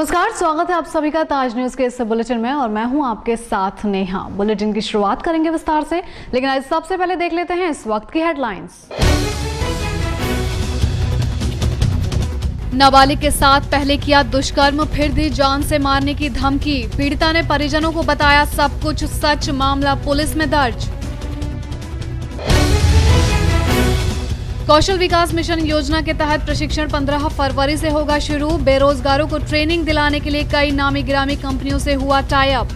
नमस्कार, स्वागत है आप सभी का ताज न्यूज के इस बुलेटिन में और मैं हूं आपके साथ नेहा। बुलेटिन की शुरुआत करेंगे विस्तार से, लेकिन आज सबसे पहले देख लेते हैं इस वक्त की हेडलाइंस। नाबालिग के साथ पहले किया दुष्कर्म, फिर दी जान से मारने की धमकी। पीड़िता ने परिजनों को बताया सब कुछ सच, मामला पुलिस में दर्ज। कौशल विकास मिशन योजना के तहत प्रशिक्षण 15 फरवरी से होगा शुरू। बेरोजगारों को ट्रेनिंग दिलाने के लिए कई नामी गिरामी कंपनियों से हुआ टाई अप।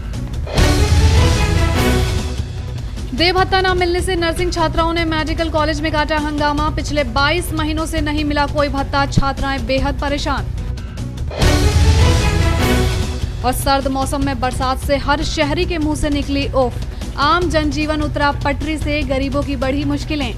देय भत्ता न मिलने से नर्सिंग छात्राओं ने मेडिकल कॉलेज में काटा हंगामा। पिछले 22 महीनों से नहीं मिला कोई भत्ता, छात्राएं बेहद परेशान। और सर्द मौसम में बरसात से हर शहरी के मुंह से निकली उफ। आम जनजीवन उतरा पटरी से, गरीबों की बढ़ी मुश्किलें।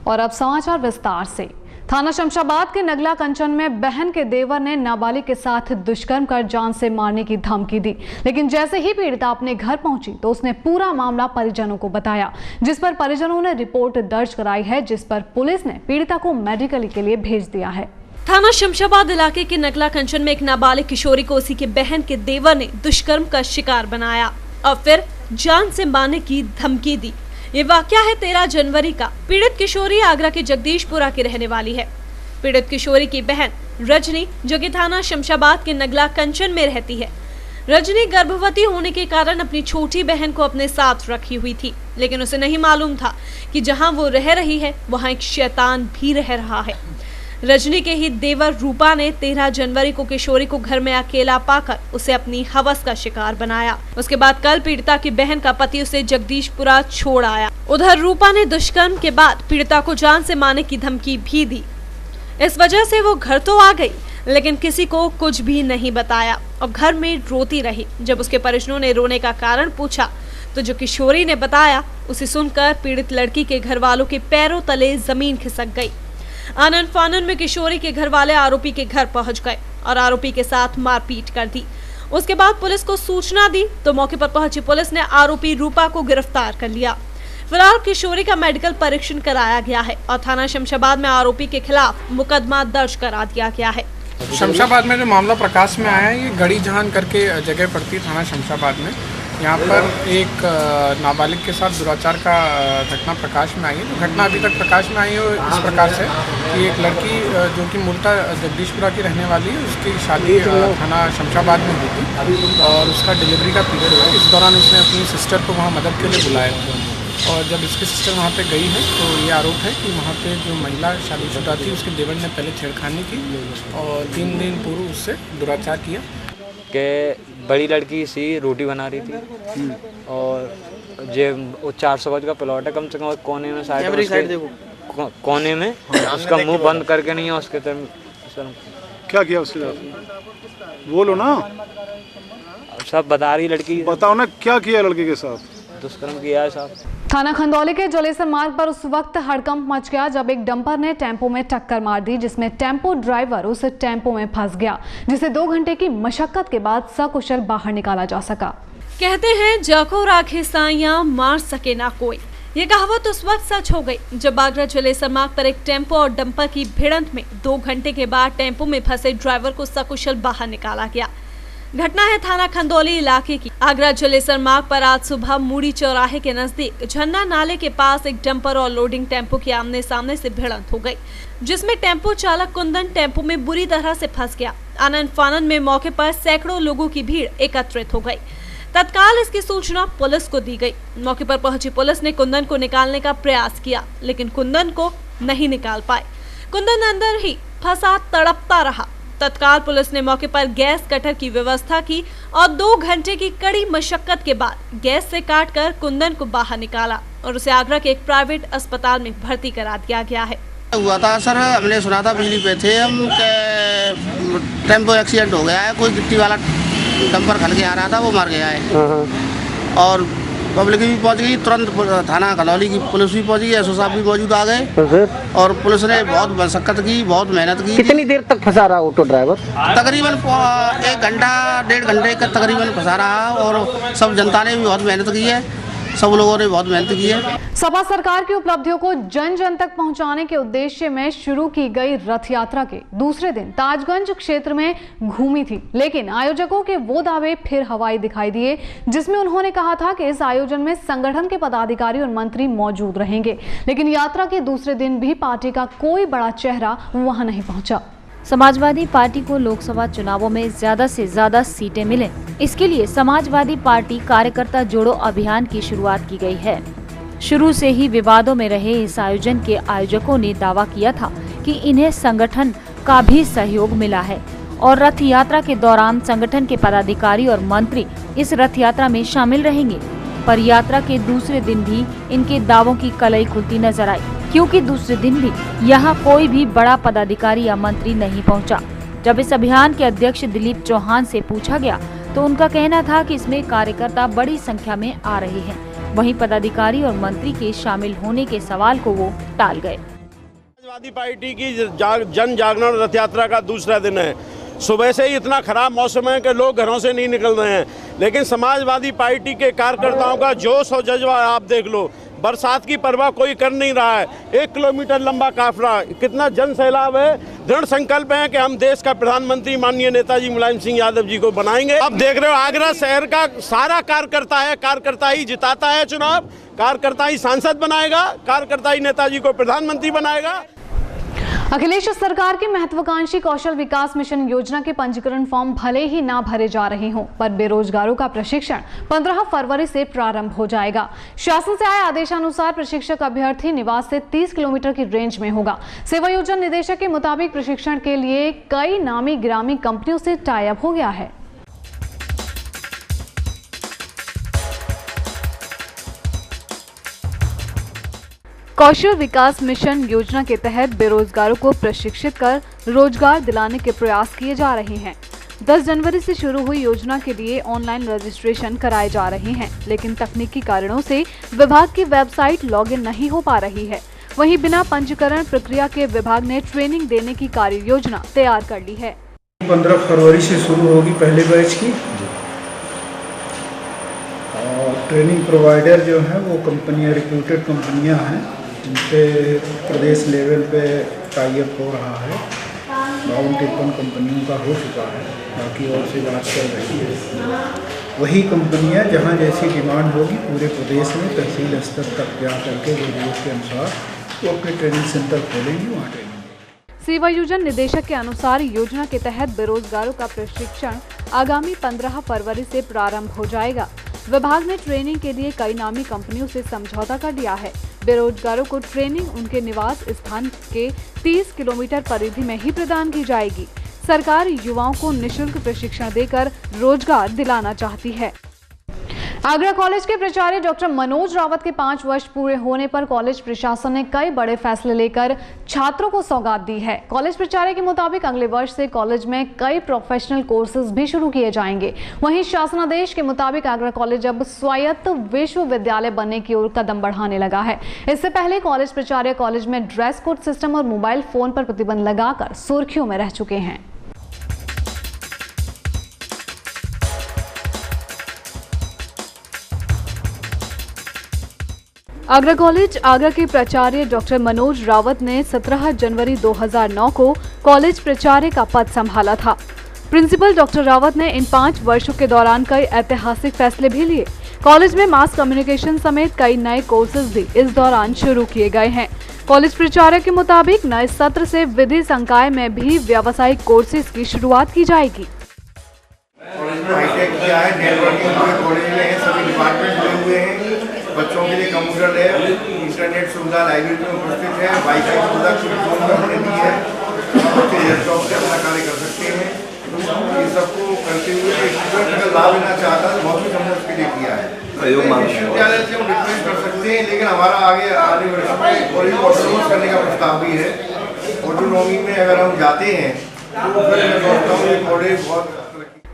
और अब समाचार विस्तार से। थाना शमशाबाद के नगला कंचन में बहन के देवर ने नाबालिग के साथ दुष्कर्म कर जान से मारने की धमकी दी, लेकिन जैसे ही पीड़िता अपने घर पहुंची तो उसने पूरा मामला परिजनों को बताया, जिस पर परिजनों ने रिपोर्ट दर्ज कराई है, जिस पर पुलिस ने पीड़िता को मेडिकल के लिए भेज दिया है। थाना शमशाबाद इलाके के नगला कंचन में एक नाबालिग किशोरी को उसी के बहन के देवर ने दुष्कर्म का शिकार बनाया और फिर जान से मारने की धमकी दी। ये वाकया है 13 जनवरी का। पीड़ित किशोरी आगरा के जगदीशपुरा की रहने वाली है। पीड़ित किशोरी की बहन रजनी, जो कि थाना शमशाबाद के नगला कंचन में रहती है। रजनी गर्भवती होने के कारण अपनी छोटी बहन को अपने साथ रखी हुई थी, लेकिन उसे नहीं मालूम था कि जहां वो रह रही है वहां एक शैतान भी रह रहा है। रजनी के ही देवर रूपा ने 13 जनवरी को किशोरी को घर में अकेला पाकर उसे अपनी हवस का शिकार बनाया। उसके बाद कल पीड़िता की बहन का पति उसे जगदीशपुरा छोड़ आया। उधर रूपा ने दुष्कर्म के बाद पीड़िता को जान से मारने की धमकी भी दी। इस वजह से वो घर तो आ गई, लेकिन किसी को कुछ भी नहीं बताया और घर में रोती रही। जब उसके परिजनों ने रोने का कारण पूछा तो जो किशोरी ने बताया उसे सुनकर पीड़ित लड़की के घर वालों के पैरों तले जमीन खिसक गई। आनन फानन में किशोरी के घर वाले आरोपी के घर पहुंच गए और आरोपी के साथ मारपीट कर दी। उसके बाद पुलिस को सूचना दी तो मौके पर पहुंची पुलिस ने आरोपी रूपा को गिरफ्तार कर लिया। फिलहाल किशोरी का मेडिकल परीक्षण कराया गया है और थाना शमशाबाद में आरोपी के खिलाफ मुकदमा दर्ज करा दिया गया है। शमशाबाद में जो मामला प्रकाश में आया है, ये गड़ी जहान करके जगह पड़ती है थाना शमशाबाद में। यहाँ पर एक नाबालिग के साथ दुराचार का घटना प्रकाश में आई है। जो घटना अभी तक प्रकाश में आई है इस प्रकार से कि एक लड़की जो कि मूलतः जगदीशपुरा की रहने वाली है, उसकी शादी थाना शमशाबाद में हुई थी और उसका डिलीवरी का पीरियड हुआ। इस दौरान उसने अपनी सिस्टर को वहाँ मदद के लिए बुलाया और जब इसकी सिस्टर वहाँ पे गई है तो ये आरोप है कि वहाँ पे जो महिला शादीशुदा थी उसके देवर ने पहले छेड़खानी की और 3 दिन पूर्व उससे दुराचार किया। कि बड़ी लड़की सी रोटी बना रही थी और वो 400 गज का प्लॉट है, कम से कम कोने में साइड कोने में उसका मुंह बंद करके नहीं है उसके तरफ। क्या किया उसके साथ? बोलो ना, सब बता रही लड़की। बताओ ना क्या किया लड़के के साथ? दुष्कर्म किया है साहब। थाना खंदौली के जलेसर मार्ग पर उस वक्त हड़कंप मच गया जब एक डंपर ने टेम्पो में टक्कर मार दी, जिसमें टेम्पो ड्राइवर उस टेम्पो में फंस गया, जिसे 2 घंटे की मशक्कत के बाद सकुशल बाहर निकाला जा सका। कहते हैं जाको राखे साइयां, मार सके ना कोई। ये कहावत उस वक्त सच हो गई जब आगरा जलेसर मार्ग पर एक टेम्पो और डंपर की भिड़ंत में 2 घंटे के बाद टेम्पो में फंसे ड्राइवर को सकुशल बाहर निकाला गया। घटना है थाना खंदौली इलाके की। आगरा जलेसर मार्ग पर आज सुबह मूड़ी चौराहे के नजदीक झन्ना नाले के पास एक डंपर और लोडिंग टेम्पो की आमने सामने से भिड़ंत हो गई, जिसमें टेम्पो चालक कुंदन टेम्पो में बुरी तरह से फंस गया। आनन फानन में मौके पर सैकड़ों लोगों की भीड़ एकत्रित हो गई। तत्काल इसकी सूचना पुलिस को दी गई। मौके पर पहुंची पुलिस ने कुंदन को निकालने का प्रयास किया, लेकिन कुंदन को नहीं निकाल पाए। कुंदन अंदर ही फंसा तड़पता रहा। तत्काल पुलिस ने मौके पर गैस कटर की व्यवस्था की और 2 घंटे की कड़ी मशक्कत के बाद गैस से काटकर कुंदन को बाहर निकाला और उसे आगरा के एक प्राइवेट अस्पताल में भर्ती करा दिया गया है। हुआ था सर, हमने सुना था बिजली पे थे हम टेम्पो एक्सीडेंट हो गया है, कोई गिट्टी वाला डंपर खल के आ रहा था, वो मर गया है और पब्लिक भी पहुंच गई। तुरंत थाना खंदौली की पुलिस भी पहुंच गई, एसओ साहब भी मौजूद आ गए और पुलिस ने बहुत मशक्कत की, बहुत मेहनत की। कितनी देर तक फंसा रहा ऑटो ड्राइवर? तकरीबन 1 घंटा 1.5 घंटे का तकरीबन फंसा रहा और सब जनता ने भी बहुत मेहनत की है। सब लोगों ने बहुत मेहनत की है। सपा सरकार की उपलब्धियों को जन जन तक पहुंचाने के उद्देश्य में शुरू की गई रथ यात्रा के दूसरे दिन ताजगंज क्षेत्र में घूमी थी, लेकिन आयोजकों के वो दावे फिर हवाई दिखाई दिए जिसमें उन्होंने कहा था कि इस आयोजन में संगठन के पदाधिकारी और मंत्री मौजूद रहेंगे, लेकिन यात्रा के दूसरे दिन भी पार्टी का कोई बड़ा चेहरा वहां नहीं पहुंचा। समाजवादी पार्टी को लोकसभा चुनावों में ज्यादा से ज्यादा सीटें मिलें, इसके लिए समाजवादी पार्टी कार्यकर्ता जोड़ो अभियान की शुरुआत की गई है। शुरू से ही विवादों में रहे इस आयोजन के आयोजकों ने दावा किया था कि इन्हें संगठन का भी सहयोग मिला है और रथ यात्रा के दौरान संगठन के पदाधिकारी और मंत्री इस रथ यात्रा में शामिल रहेंगे। पर यात्रा के दूसरे दिन भी इनके दावों की कलई खुलती नजर आई, क्योंकि दूसरे दिन भी यहाँ कोई भी बड़ा पदाधिकारी या मंत्री नहीं पहुँचा। जब इस अभियान के अध्यक्ष दिलीप चौहान से पूछा गया तो उनका कहना था कि इसमें कार्यकर्ता बड़ी संख्या में आ रहे हैं, वहीं पदाधिकारी और मंत्री के शामिल होने के सवाल को वो टाल गए। समाजवादी पार्टी की जन जागरण रथ यात्रा का दूसरा दिन है। सुबह से ही इतना खराब मौसम है कि लोग घरों से नहीं निकल रहे हैं, लेकिन समाजवादी पार्टी के कार्यकर्ताओं का जोश और जज्बा आप देख लो। बरसात की परवाह कोई कर नहीं रहा है। 1 किलोमीटर लंबा काफिला, कितना जन सैलाब है। दृढ़ संकल्प है कि हम देश का प्रधानमंत्री माननीय नेताजी मुलायम सिंह यादव जी को बनाएंगे। अब देख रहे हो आगरा शहर का सारा कार्यकर्ता है, कार्यकर्ता ही जिताता है चुनाव, कार्यकर्ता ही सांसद बनाएगा, कार्यकर्ता ही नेताजी को प्रधानमंत्री बनाएगा। अखिलेश सरकार की महत्वाकांक्षी कौशल विकास मिशन योजना के पंजीकरण फॉर्म भले ही ना भरे जा रहे हों, पर बेरोजगारों का प्रशिक्षण 15 फरवरी से प्रारंभ हो जाएगा। शासन से आए आदेशानुसार प्रशिक्षक अभ्यर्थी निवास से 30 किलोमीटर की रेंज में होगा। सेवा योजना निदेशक के मुताबिक प्रशिक्षण के लिए कई नामी गिरामी कंपनियों से टाई अप हो गया है। कौशल विकास मिशन योजना के तहत बेरोजगारों को प्रशिक्षित कर रोजगार दिलाने के प्रयास किए जा रहे हैं। 10 जनवरी से शुरू हुई योजना के लिए ऑनलाइन रजिस्ट्रेशन कराए जा रहे हैं, लेकिन तकनीकी कारणों से विभाग की वेबसाइट लॉगिन नहीं हो पा रही है। वहीं बिना पंजीकरण प्रक्रिया के विभाग ने ट्रेनिंग देने की कार्य योजना तैयार कर ली है। 15 फरवरी से शुरू होगी पहले बैच की, और ट्रेनिंग प्रोवाइडर जो है वो कंपनियां, रिक्रूटेड कंपनियां हैं, उनसे प्रदेश लेवल पे टाई अप हो रहा है। 52 कंपनियों का हो चुका है, बाकी और से बात चल रही है। वही कंपनियां जहां जैसी डिमांड होगी पूरे प्रदेश में तहसील स्तर तक जा करके जरूरत के अनुसार वो अपने ट्रेनिंग सेंटर खोलेंगी, वहाँ ट्रेनिंग। सेवा योजना निदेशक के अनुसार योजना के तहत बेरोजगारों का प्रशिक्षण आगामी 15 फरवरी से प्रारंभ हो जाएगा। विभाग ने ट्रेनिंग के लिए कई नामी कंपनियों से समझौता कर लिया है। बेरोजगारों को ट्रेनिंग उनके निवास स्थान के 30 किलोमीटर परिधि में ही प्रदान की जाएगी। सरकार युवाओं को निःशुल्क प्रशिक्षण देकर रोजगार दिलाना चाहती है। आगरा कॉलेज के प्राचार्य डॉक्टर मनोज रावत के 5 वर्ष पूरे होने पर कॉलेज प्रशासन ने कई बड़े फैसले लेकर छात्रों को सौगात दी है। कॉलेज प्राचार्य के मुताबिक अगले वर्ष से कॉलेज में कई प्रोफेशनल कोर्सेज भी शुरू किए जाएंगे। वहीं शासनादेश के मुताबिक आगरा कॉलेज अब स्वायत्त विश्वविद्यालय बनने की ओर कदम बढ़ाने लगा है। इससे पहले कॉलेज प्राचार्य कॉलेज में ड्रेस कोड सिस्टम और मोबाइल फोन पर प्रतिबंध लगाकर सुर्खियों में रह चुके हैं। आगरा कॉलेज आगरा के प्राचार्य डॉक्टर मनोज रावत ने 17 जनवरी 2009 को कॉलेज प्राचार्य का पद संभाला था। प्रिंसिपल डॉक्टर रावत ने इन 5 वर्षों के दौरान कई ऐतिहासिक फैसले भी लिए। कॉलेज में मास कम्युनिकेशन समेत कई नए कोर्सेज भी इस दौरान शुरू किए गए हैं। कॉलेज प्राचार्य के मुताबिक नए सत्र से विधि संकाय में भी व्यावसायिक कोर्सेज की शुरुआत की जाएगी। बच्चों के लिए कंप्यूटर लैब, इंटरनेट सुविधा लाइब्रेरी में उपस्थित है, वाईफाई सुविधा हमने दी है, बच्चे लैपटॉप से अपना कार्य कर सकते हैं। ये सबको करते हुए स्टूडेंट अगर लाभ लेना चाहता है बहुत कुछ हमने उसके लिए किया है। विश्वविद्यालय से हम रिक्वेस्ट कर सकते हैं, लेकिन हमारा आगे आने वर्ष में कॉलेज को ऑटोनॉमस करने का प्रस्ताव भी है। ऑटोनॉमी में अगर हम जाते हैं तो फिर मैं सोचता हूँ ये कॉलेज बहुत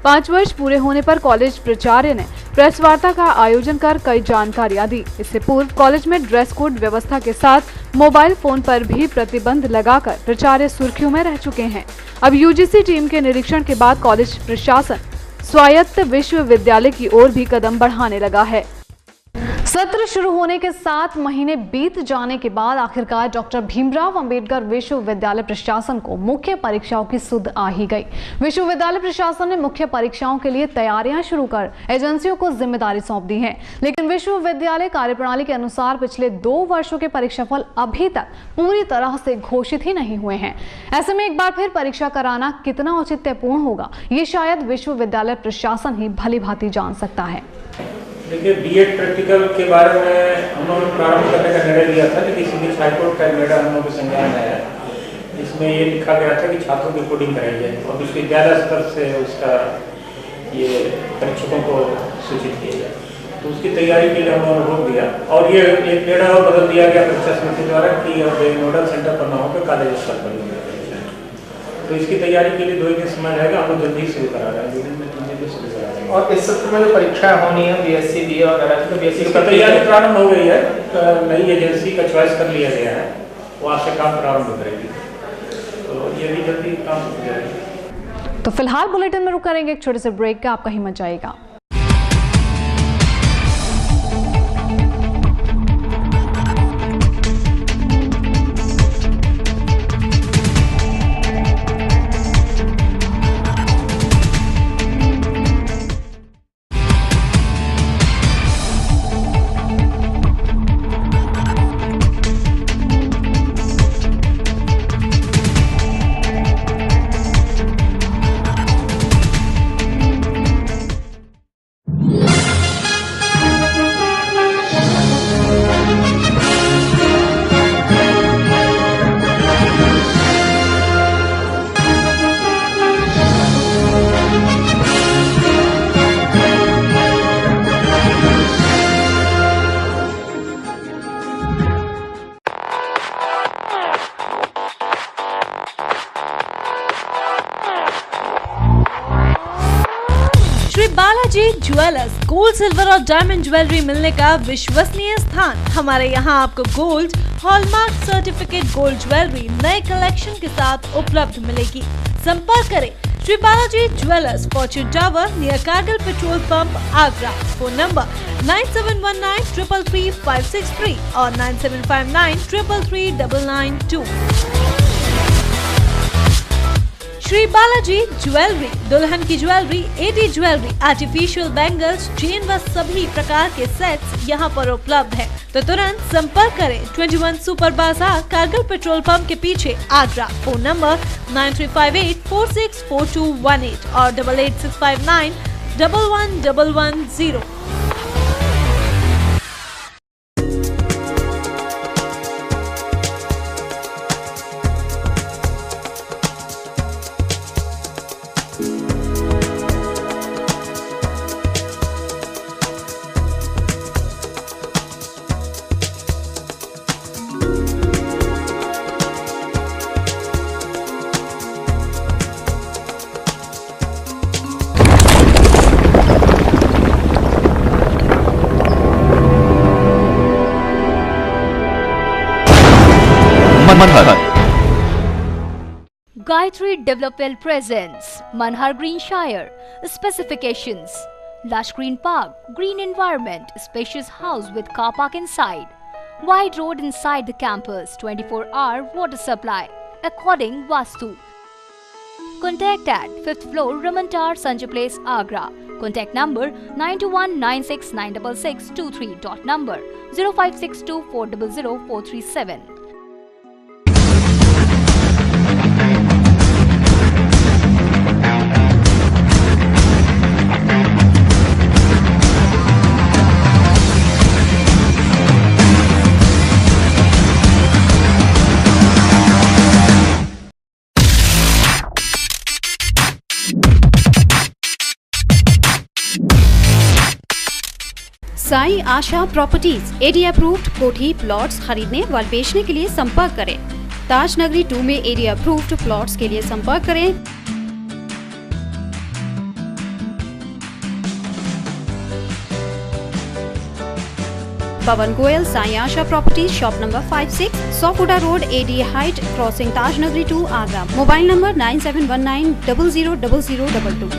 5 वर्ष पूरे होने पर कॉलेज प्राचार्य ने प्रेस वार्ता का आयोजन कर कई जानकारियां दी। इससे पूर्व कॉलेज में ड्रेस कोड व्यवस्था के साथ मोबाइल फोन पर भी प्रतिबंध लगाकर प्राचार्य सुर्खियों में रह चुके हैं। अब यूजीसी टीम के निरीक्षण के बाद कॉलेज प्रशासन स्वायत्त विश्वविद्यालय की ओर भी कदम बढ़ाने लगा है। सत्र स्कूल शुरू होने के 7 महीने बीत जाने के बाद आखिरकार डॉक्टर भीमराव अंबेडकर विश्वविद्यालय प्रशासन को मुख्य परीक्षाओं की सुध आ ही गई। विश्वविद्यालय प्रशासन ने मुख्य परीक्षाओं के लिए तैयारियां शुरू कर एजेंसियों को जिम्मेदारी सौंप दी है, लेकिन विश्वविद्यालय कार्यप्रणाली के अनुसार पिछले 2 वर्षों के परीक्षाफल अभी तक पूरी तरह से घोषित ही नहीं हुए हैं। ऐसे में एक बार फिर परीक्षा कराना कितना औचित्यपूर्ण होगा, ये शायद विश्वविद्यालय प्रशासन ही भली भांति जान सकता है। देखिए, बीएड प्रैक्टिकल के बारे में हम लोगों ने प्रारंभ करने का निर्णय लिया था, लेकिन सिविल हाईकोर्ट का निर्णय हम लोगों के संज्ञान में आया। इसमें ये लिखा गया था कि छात्रों की कोडिंग कराई जाए और विश्वविद्यालय स्तर से उसका ये परीक्षकों को सूचित किया जाए। तो उसकी तैयारी के लिए हम लोगों ने रोक दिया और ये एक निर्णय और बदल दिया गया परीक्षा समिति द्वारा कि अब नोडल सेंटर पर न होकर कॉलेज स्तर पर होगा। तो इसकी तैयारी के लिए 2 दिन समय रहेगा, हम लोग जल्दी शुरू करा रहे हैं, 2 दिन में 3 दिन शुरू करा रहे हैं। और इस सत्र में जो परीक्षा होनी है बीएससी बीए वगैरह, तो बीएससी की तैयारी प्रारंभ हो गई है। नई एजेंसी का चॉइस कर लिया गया है, वो आज से काम प्रारंभ करेगी, तो ये भी जल्दी काम हो जाएगा। तो फिलहाल बुलेटिन में रुक करेंगे एक छोटे से ब्रेक का, आपका ही मत जाएगा। बालाजी ज्वेलर्स, गोल्ड, सिल्वर और डायमंड ज्वेलरी मिलने का विश्वसनीय स्थान। हमारे यहाँ आपको gold, hallmark certificate gold jewellery नए कलेक्शन के साथ उपलब्ध मिलेगी। संपर्क करें Shri Balaji jewellers, fortune tower near Kargil petrol pump, Agra. Phone number 9719 333 563 और 9759 333 992। श्री बालाजी ज्वेलरी, दुल्हन की jewellery, AD jewellery, artificial bangles, chain व सभी प्रकार के सेट्स यहाँ पर उपलब्ध है। तो तुरंत संपर्क करें 21 सुपर बाजार, कारगिल पेट्रोल पंप के पीछे, आगरा। फोन नंबर 9358 464218 और 88659 11110। Gayatri Development presents Manhar Greenshire. Specifications: lush green park, green environment, spacious house with car park inside, wide road inside the campus, 24-hour water supply, according Vastu. Contact at 5th floor, Ramantar, Sanjay Place, Agra. Contact number 9219696623. Dot number 0562 400 437. Sai Asha properties, AD approved कोठी plots खरीदने व बेचने के लिए संपर्क करें। ताज नगरी 2 में AD approved plots के लिए संपर्क करें। Pawan Goyal, Sai Asha properties, shop number 56, Sofuda road, AD height, crossing Taj Nagri 2, Agra. Mobile number 9719 000022।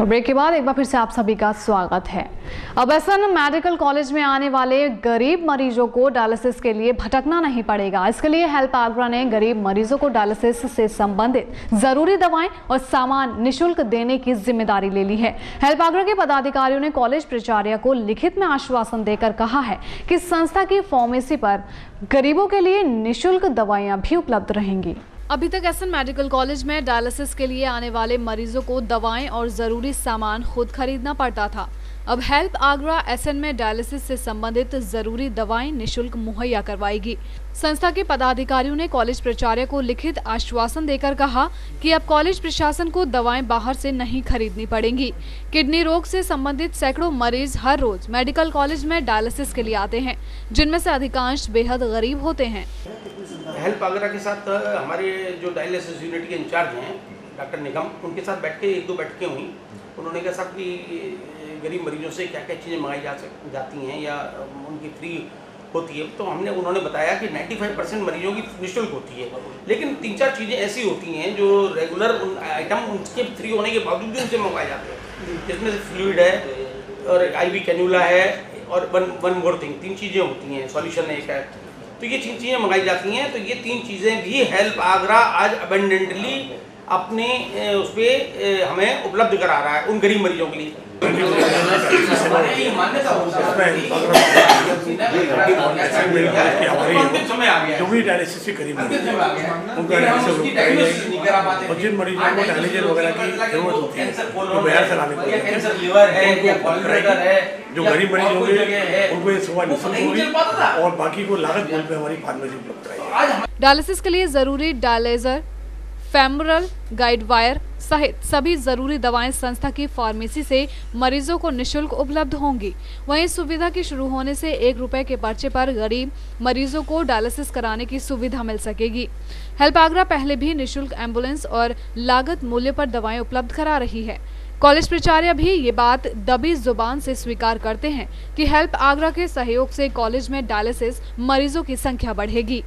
Break के बाद एक बार फिर से आप सभी का स्वागत है। अब एसएन मेडिकल कॉलेज में आने वाले गरीब मरीजों को डायलिसिस के लिए भटकना नहीं पड़ेगा। इसके लिए हेल्प आगरा ने गरीब मरीजों को डायलिसिस से संबंधित जरूरी दवाएं और सामान निःशुल्क देने की जिम्मेदारी ले ली है। हेल्प आगरा के पदाधिकारियों ने कॉलेज प्राचार्य को लिखित में आश्वासन देकर कहा है कि संस्था की फार्मेसी पर गरीबों के लिए निःशुल्क दवाइयां भी उपलब्ध रहेंगी। अभी तक एसएन मेडिकल कॉलेज में डायलिसिस के लिए आने वाले मरीजों को दवाएं और जरूरी सामान खुद खरीदना पड़ता था। अब हेल्प आगरा एसएन में डायलिसिस से संबंधित जरूरी दवाएं निःशुल्क मुहैया करवाएगी। संस्था के पदाधिकारियों ने कॉलेज प्राचार्य को लिखित आश्वासन देकर कहा कि अब कॉलेज प्रशासन को दवाएं बाहर से नहीं खरीदनी पड़ेंगी। किडनी रोग से संबंधित सैकड़ों मरीज हर रोज मेडिकल कॉलेज में डायलिसिस के लिए आते हैं, जिनमें से अधिकांश बेहद गरीब होते हैं। हेल्प आगरा के साथ हमारे जो डायलिसिस यूनिट के इंचार्ज हैं डॉक्टर निगम, उनके साथ बैठ के 1-2 बैठकें हुई। उन्होंने कहा साहब कि गरीब मरीजों से क्या क्या चीज़ें मंगाई जाती हैं या उनकी फ्री होती है। तो उन्होंने बताया कि 95% मरीजों की निःशुल्क होती है, लेकिन 3-4 चीज़ें ऐसी होती हैं जो रेगुलर आइटम उनके फ्री होने के बावजूद भी उनसे मंगवाए जाते हैं, जिसमें से फ्लूइड है और IV कैन्यूला है और वन मोर थिंग, 3 चीज़ें होती हैं, सॉल्यूशन एक है। तो ये 3 चीज़ें मंगाई जाती हैं। तो ये 3 चीज़ें भी हेल्प आगरा आज अबेंडेंटली अपने उस पर हमें उपलब्ध करा रहा है उन गरीब मरीजों के लिए। जो भी डायलिसिस से करीब उनका और जिन मरीजों को डायलिसिस वगैरह की जरूरत होती है तो बाहर से लाने जो गरीब मरीज होंगे उनको ये सेवा निःशुल्क होगी और बाकी को लागत मूल्य पे हमारी फार्मेसी उपलब्ध कराएगी। डायलिसिस के लिए जरूरी डायलेजर, फेमोरल गाइड वायर सहित सभी जरूरी दवाएं संस्था की फार्मेसी से मरीजों को निःशुल्क उपलब्ध होंगी। वहीं सुविधा की शुरू होने से 1 रुपए के पर्चे पर गरीब मरीजों को डायलिसिस कराने की सुविधा मिल सकेगी। हेल्प आगरा पहले भी निःशुल्क एम्बुलेंस और लागत मूल्य पर दवाएं उपलब्ध करा रही है। कॉलेज प्राचार्य भी ये बात दबी जुबान से स्वीकार करते हैं कि हेल्प आगरा के सहयोग से कॉलेज में डायलिसिस मरीजों की संख्या बढ़ेगी।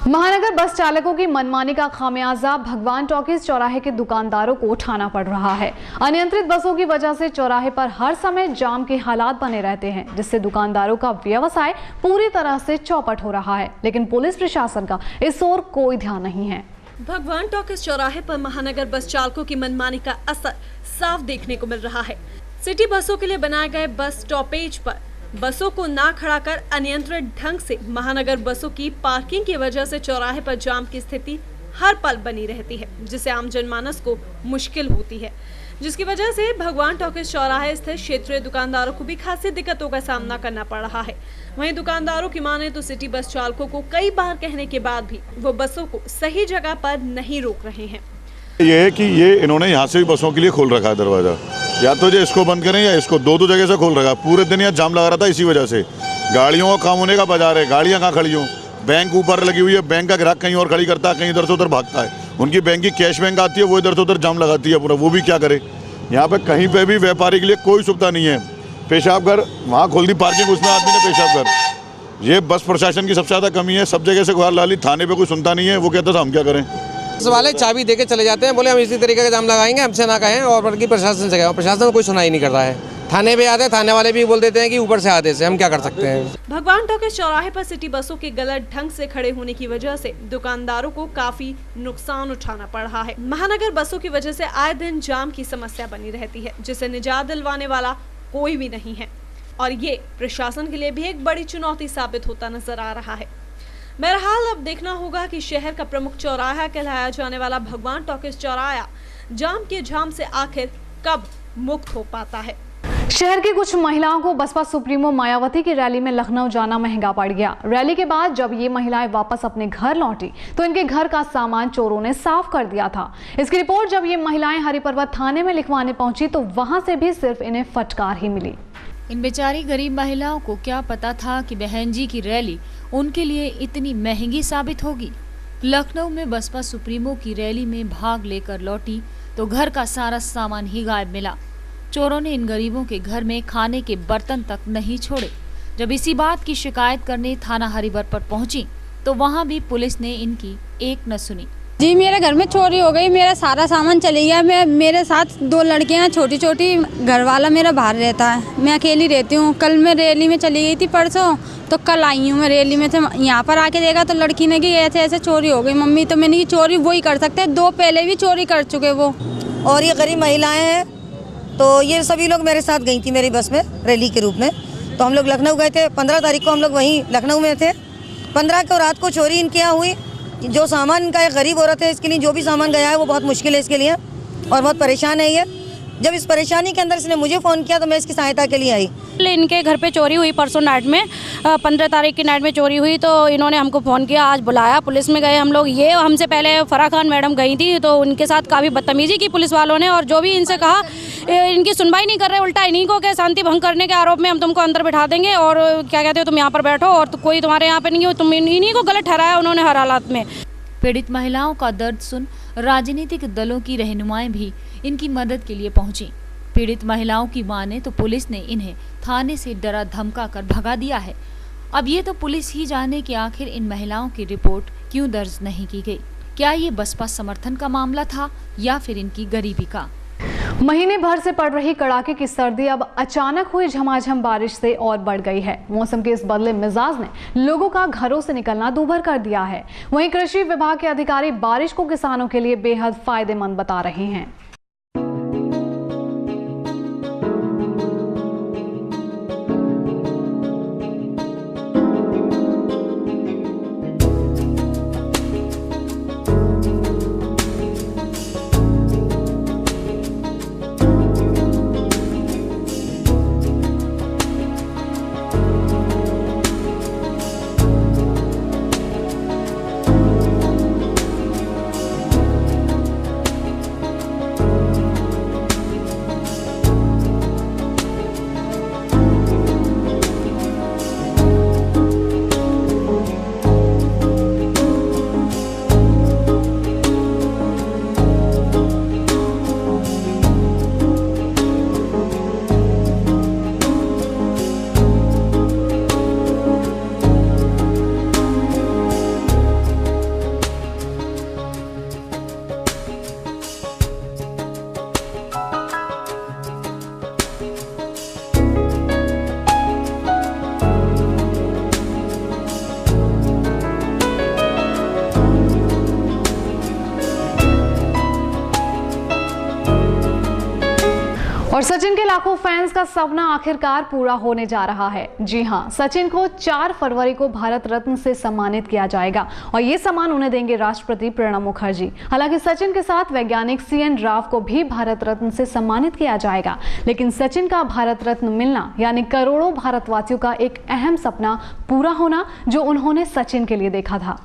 महानगर बस चालकों की मनमानी का खामियाजा भगवान टॉकीज चौराहे के दुकानदारों को उठाना पड़ रहा है। अनियंत्रित बसों की वजह से चौराहे पर हर समय जाम के हालात बने रहते हैं, जिससे दुकानदारों का व्यवसाय पूरी तरह से चौपट हो रहा है। लेकिन पुलिस प्रशासन का इस ओर कोई ध्यान नहीं है। भगवान टॉकीज चौराहे पर महानगर बस चालकों की मनमानी का असर साफ देखने को मिल रहा है। सिटी बसों के लिए बनाए गए बस स्टॉपेज पर बसों को ना खड़ा कर अनियंत्रित ढंग से महानगर बसों की पार्किंग की वजह से चौराहे पर जाम की स्थिति हर पल बनी रहती है, जिससे आम जनमानस को मुश्किल होती है, जिसकी वजह से भगवान टॉकीज चौराहे स्थित क्षेत्रीय दुकानदारों को भी खासी दिक्कतों का सामना करना पड़ रहा है। वहीं दुकानदारों की माने तो सिटी बस चालकों को कई बार कहने के बाद भी वो बसों को सही जगह पर नहीं रोक रहे हैं। ये है कि ये इन्होंने यहाँ से भी बसों के लिए खोल रखा है दरवाज़ा, या तो जो इसको बंद करें या इसको 2 जगह से खोल रखा है। पूरे दिन यहाँ जाम लगा रहा था इसी वजह से। गाड़ियों का काम होने का बाजार है, गाड़ियाँ कहाँ खड़ी हों, बैंक ऊपर लगी हुई है, बैंक का ग्राहक कहीं और खड़ी करता है, कहीं इधर से उधर भागता है। उनकी बैंक की कैश बैंक आती है, वो इधर से उधर जाम लगाती है पूरा, वो भी क्या करे। यहाँ पे कहीं पे भी व्यापारी के लिए कोई सुविधा नहीं है। पेशाब घर वहाँ खोल दी पार्किंग, उसमें आदमी ने पेशाब घर। ये बस प्रशासन की सबसे ज़्यादा कमी है। सब जगह से गुहार ला ली, थाने पे कोई सुनता नहीं है। वो कहता था हम क्या करें। वाले चाबी देके चले जाते हैं, बोले हम इसी तरीके का जाम लगाएंगे, हमसे ना कहें। और बल्कि प्रशासन से कहें, प्रशासन कोई सुनाई नहीं कर रहा है। थाने पे आते हैं, थाने वाले भी बोल देते हैं कि ऊपर से आदेश है, हम क्या कर सकते हैं। भगवान टॉकीज चौराहे पर सिटी बसों के गलत ढंग से खड़े होने की वजह से दुकानदारों को काफी नुकसान उठाना पड़ रहा है। महानगर बसों की वजह से आए दिन जाम की समस्या बनी रहती है, जिसे निजात दिलवाने वाला कोई भी नहीं है और ये प्रशासन के लिए भी एक बड़ी चुनौती साबित होता नजर आ रहा है। बहरहाल अब देखना होगा कि शहर का प्रमुख चौराहा कहलाया जाने वाला भगवान टॉकीज चौराहा जाम के झाम से आखिर कब मुक्त हो पाता है। शहर की कुछ महिलाओं को बसपा सुप्रीमो मायावती की रैली में लखनऊ जाना महंगा पड़ गया। रैली के बाद जब ये महिलाएं वापस अपने घर लौटी तो इनके घर का सामान चोरों ने साफ कर दिया था। इसकी रिपोर्ट जब ये महिलाएं हरिपर्वत थाने में लिखवाने पहुंची तो वहां से भी सिर्फ इन्हें फटकार ही मिली। इन बेचारी गरीब महिलाओं को क्या पता था कि बहन जी की रैली उनके लिए इतनी महंगी साबित होगी। लखनऊ में बसपा सुप्रीमो की रैली में भाग लेकर लौटी तो घर का सारा सामान ही गायब मिला। चोरों ने इन गरीबों के घर में खाने के बर्तन तक नहीं छोड़े। जब इसी बात की शिकायत करने थाना हरिबर पर पहुंची तो वहां भी पुलिस ने इनकी एक न सुनी। जी मेरे घर में चोरी हो गई, मेरा सारा सामान चले गया। मेरे साथ 2 लड़कियां छोटी छोटी, घर वाला मेरा बाहर रहता है, मैं अकेली रहती हूँ। कल मैं रैली में चली गई थी परसों, तो कल आई हूँ मैं रैली में से। यहाँ पर आके देखा तो लड़की ने कि ऐसे ऐसे चोरी हो गई मम्मी। तो मैंने की चोरी वही कर सकते, 2 पहले भी चोरी कर चुके वो। और ये गरीब महिलाएं हैं, तो ये सभी लोग मेरे साथ गई थी मेरी बस में रैली के रूप में। तो हम लोग लखनऊ गए थे, 15 तारीख को हम लोग वहीं लखनऊ में थे। 15 को रात को चोरी इनके यहाँ हुई। जो सामान इनका, एक गरीब औरत है, इसके लिए जो भी सामान गया है वो बहुत मुश्किल है इसके लिए, और बहुत परेशान है ये। जब इस परेशानी के अंदर इसने मुझे फ़ोन किया तो मैं इसकी सहायता के लिए आई। इनके घर पे चोरी हुई परसों नाइट में, 15 तारीख की नाइट में चोरी हुई। तो इन्होंने हमको फ़ोन किया, आज बुलाया, पुलिस में गए हम लोग। ये हमसे पहले फराह खान मैडम गई थी, तो उनके साथ काफ़ी बदतमीजी की पुलिस वालों ने, और जो भी इनसे कहा इनकी सुनवाई नहीं कर रहे, उल्टा इन्हीं को क्या शांति भंग करने के आरोप में हम तुमको अंदर बिठा देंगे, और क्या कहते हो तुम यहाँ पर बैठो, और कोई तुम्हारे यहाँ पर नहीं हो। तुम इन्हीं को गलत ठहराया उन्होंने हर हालात में। पीड़ित महिलाओं का दर्द सुन राजनीतिक दलों की रहनुमाएं भी इनकी मदद के लिए पहुंची। पीड़ित महिलाओं की माने तो पुलिस ने इन्हें थाने से डरा धमका कर भगा दिया है। अब ये तो पुलिस ही जाने कि आखिर इन महिलाओं की रिपोर्ट क्यों दर्ज नहीं की गई। क्या ये बसपा समर्थन का मामला था या फिर इनकी गरीबी का? महीने भर से पड़ रही कड़ाके की सर्दी अब अचानक हुई झमाझम बारिश से और बढ़ गई है। मौसम के इस बदले मिजाज ने लोगों का घरों से निकलना दूभर कर दिया है। वहीं कृषि विभाग के अधिकारी बारिश को किसानों के लिए बेहद फायदेमंद बता रहे हैं। और सचिन के लाखों फैंस का सपना आखिरकार पूरा होने जा रहा है। जी हां, सचिन को 4 फरवरी को भारत रत्न से सम्मानित किया जाएगा और ये सम्मान उन्हें देंगे राष्ट्रपति प्रणब मुखर्जी। हालांकि सचिन के साथ वैज्ञानिक CN राव को भी भारत रत्न से सम्मानित किया जाएगा, लेकिन सचिन का भारत रत्न मिलना यानी करोड़ों भारतवासियों का एक अहम सपना पूरा होना जो उन्होंने सचिन के लिए देखा था।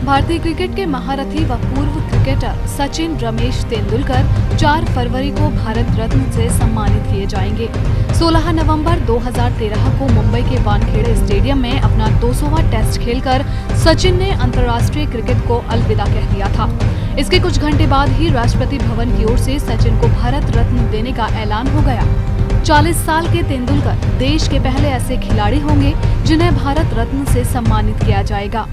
भारतीय क्रिकेट के महारथी व पूर्व क्रिकेटर सचिन रमेश तेंदुलकर 4 फरवरी को भारत रत्न से सम्मानित किए जाएंगे। 16 नवंबर 2013 को मुंबई के वानखेड़े स्टेडियम में अपना 200वां टेस्ट खेलकर सचिन ने अंतर्राष्ट्रीय क्रिकेट को अलविदा कह दिया था। इसके कुछ घंटे बाद ही राष्ट्रपति भवन की ओर से सचिन को भारत रत्न देने का ऐलान हो गया। 40 साल के तेंदुलकर देश के पहले ऐसे खिलाड़ी होंगे जिन्हें भारत रत्न से सम्मानित किया जाएगा।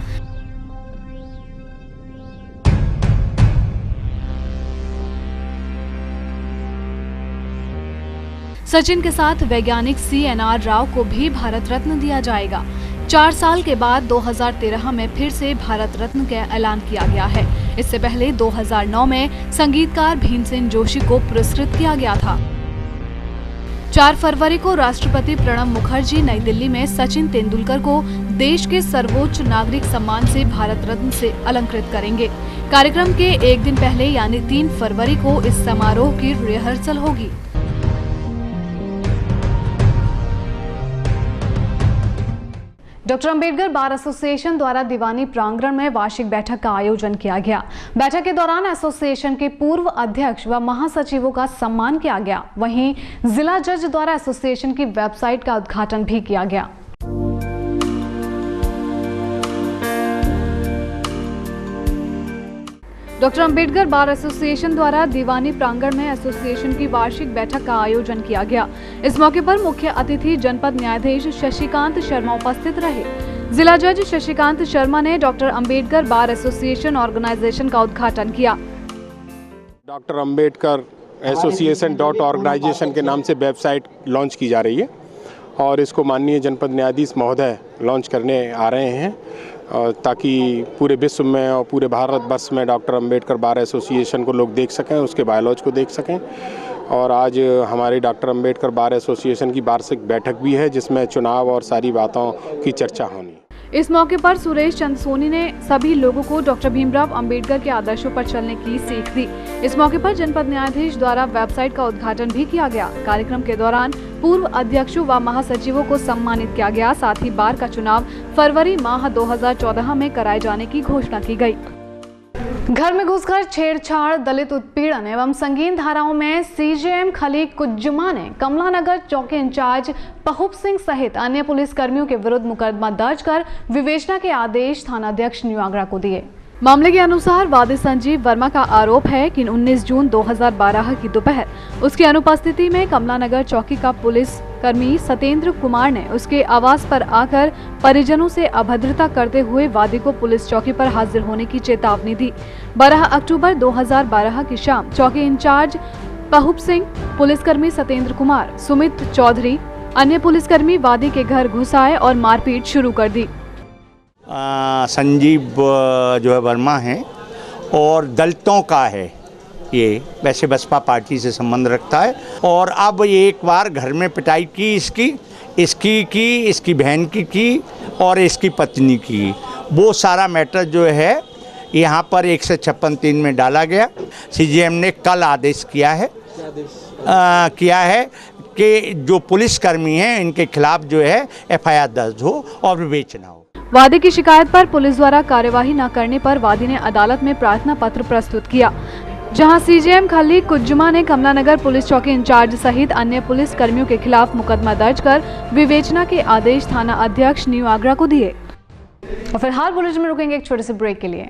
सचिन के साथ वैज्ञानिक CNR राव को भी भारत रत्न दिया जाएगा। 4 साल के बाद 2013 में फिर से भारत रत्न का ऐलान किया गया है। इससे पहले 2009 में संगीतकार भीमसेन जोशी को पुरस्कृत किया गया था। 4 फरवरी को राष्ट्रपति प्रणब मुखर्जी नई दिल्ली में सचिन तेंदुलकर को देश के सर्वोच्च नागरिक सम्मान से भारत रत्न से अलंकृत करेंगे। कार्यक्रम के एक दिन पहले यानी 3 फरवरी को इस समारोह की रिहर्सल होगी। डॉक्टर अंबेडकर बार एसोसिएशन द्वारा दीवानी प्रांगण में वार्षिक बैठक का आयोजन किया गया। बैठक के दौरान एसोसिएशन के पूर्व अध्यक्ष व महासचिवों का सम्मान किया गया। वहीं जिला जज द्वारा एसोसिएशन की वेबसाइट का उद्घाटन भी किया गया। डॉक्टर अंबेडकर बार एसोसिएशन द्वारा दीवानी प्रांगण में एसोसिएशन की वार्षिक बैठक का आयोजन किया गया। इस मौके पर मुख्य अतिथि जनपद न्यायाधीश शशिकांत शर्मा उपस्थित रहे। जिला जज शशिकांत शर्मा ने doctor Ambedkar bar association organisation का उद्घाटन किया। डॉक्टर अंबेडकर एसोसिएशन .ऑर्गेनाइजेशन के नाम से वेबसाइट लॉन्च की जा रही है और इसको माननीय जनपद न्यायाधीश महोदय लॉन्च करने आ रहे हैं ताकि पूरे विश्व में और पूरे भारतवर्ष में डॉक्टर अंबेडकर बार एसोसिएशन को लोग देख सकें, उसके बायोलॉज को देख सकें। और आज हमारी डॉक्टर अंबेडकर बार एसोसिएशन की वार्षिक बैठक भी है जिसमें चुनाव और सारी बातों की चर्चा होनी। इस मौके पर सुरेश चंद सोनी ने सभी लोगों को डॉक्टर भीमराव अंबेडकर के आदर्शों पर चलने की सीख दी। इस मौके पर जनपद न्यायाधीश द्वारा वेबसाइट का उद्घाटन भी किया गया। कार्यक्रम के दौरान पूर्व अध्यक्षों व महासचिवों को सम्मानित किया गया। साथ ही बार का चुनाव फरवरी माह 2014 में कराए जाने की घोषणा की गई। घर में घुसकर छेड़छाड़, दलित उत्पीड़न एवं संगीन धाराओं में सीजेएम खलीक कुज्जुमा ने कमला नगर चौकी इंचार्ज पहुप सिंह सहित अन्य पुलिस कर्मियों के विरुद्ध मुकदमा दर्ज कर विवेचना के आदेश थानाध्यक्ष न्यू आगरा को दिए। मामले के अनुसार वादी संजीव वर्मा का आरोप है कि 19 जून 2012 की दोपहर उसकी अनुपस्थिति में कमला नगर चौकी का पुलिस कर्मी सतेंद्र कुमार ने उसके आवास पर आकर परिजनों से अभद्रता करते हुए वादी को पुलिस चौकी पर हाजिर होने की चेतावनी दी। 12 अक्टूबर 2012 की शाम चौकी इंचार्ज पहुप सिंह, पुलिसकर्मी सतेंद्र कुमार, सुमित चौधरी, अन्य पुलिसकर्मी वादी के घर घुस आए और मारपीट शुरू कर दी। संजीव जो है वर्मा है और दलितों का है, ये वैसे बसपा पार्टी से संबंध रखता है और अब एक बार घर में पिटाई की इसकी बहन की और इसकी पत्नी की। वो सारा मैटर जो है यहाँ पर 156(3) में डाला गया। सीजीएम ने कल आदेश किया है कि जो पुलिसकर्मी हैं इनके खिलाफ जो है एफआईआर दर्ज हो और विवेचना हो। वादी की शिकायत पर पुलिस द्वारा कार्यवाही न करने पर वादी ने अदालत में प्रार्थना पत्र प्रस्तुत किया, जहां सीजेएम खलीक कुज्जुमा ने कमला नगर पुलिस चौकी इंचार्ज सहित अन्य पुलिस कर्मियों के खिलाफ मुकदमा दर्ज कर विवेचना के आदेश थाना अध्यक्ष न्यू आगरा को दिए। और फिलहाल बुलेटिन में रुकेंगे एक छोटे से ब्रेक के लिए।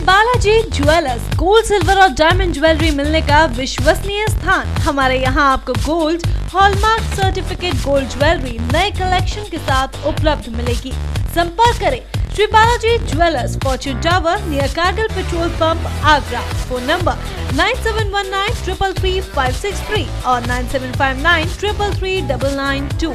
बालाजी ज्वेलर्स, गोल्ड, सिल्वर और डायमंड ज्वेलरी मिलने का विश्वसनीय स्थान। हमारे यहाँ आपको gold, hallmark certificate gold jewellery नए कलेक्शन के साथ उपलब्ध मिलेगी। संपर्क करें Shri Balaji jewellers, fortune tower near Kargil petrol pump, Agra. Phone number 9719333563 और 9759333992।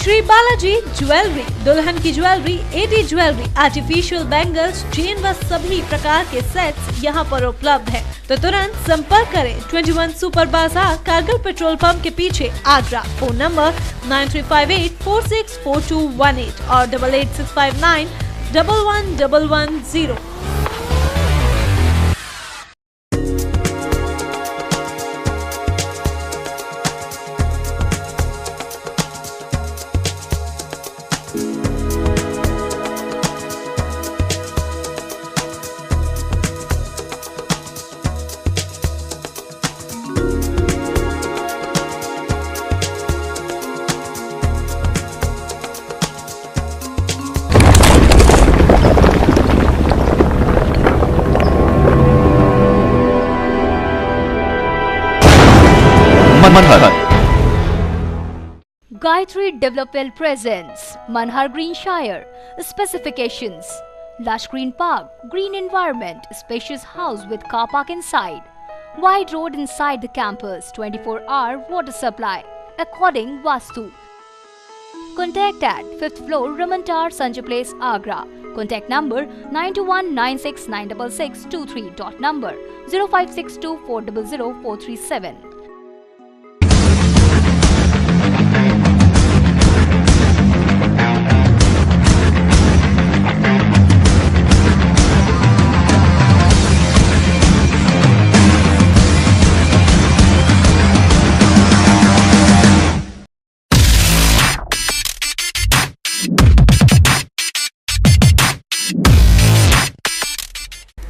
श्री बालाजी ज्वेलरी, दुल्हन की jewellery, AD jewellery, artificial bangles, chain व सभी प्रकार के सेट्स यहाँ पर उपलब्ध है। तो तुरंत संपर्क करें 21 सुपर बाजार, कारगिल पेट्रोल पंप के पीछे, आगरा। फोन नंबर 9358464218 और 8865911110। Manhar. Gayatri Development presents Manhar Green Shire. Specifications: lush green park, green environment, spacious house with car park inside, wide road inside the campus, 24-hour water supply according Vastu. Contact at 5th floor Ramantar Sanjay Place, Agra. Contact number 9219696623. Dot number 0562400437.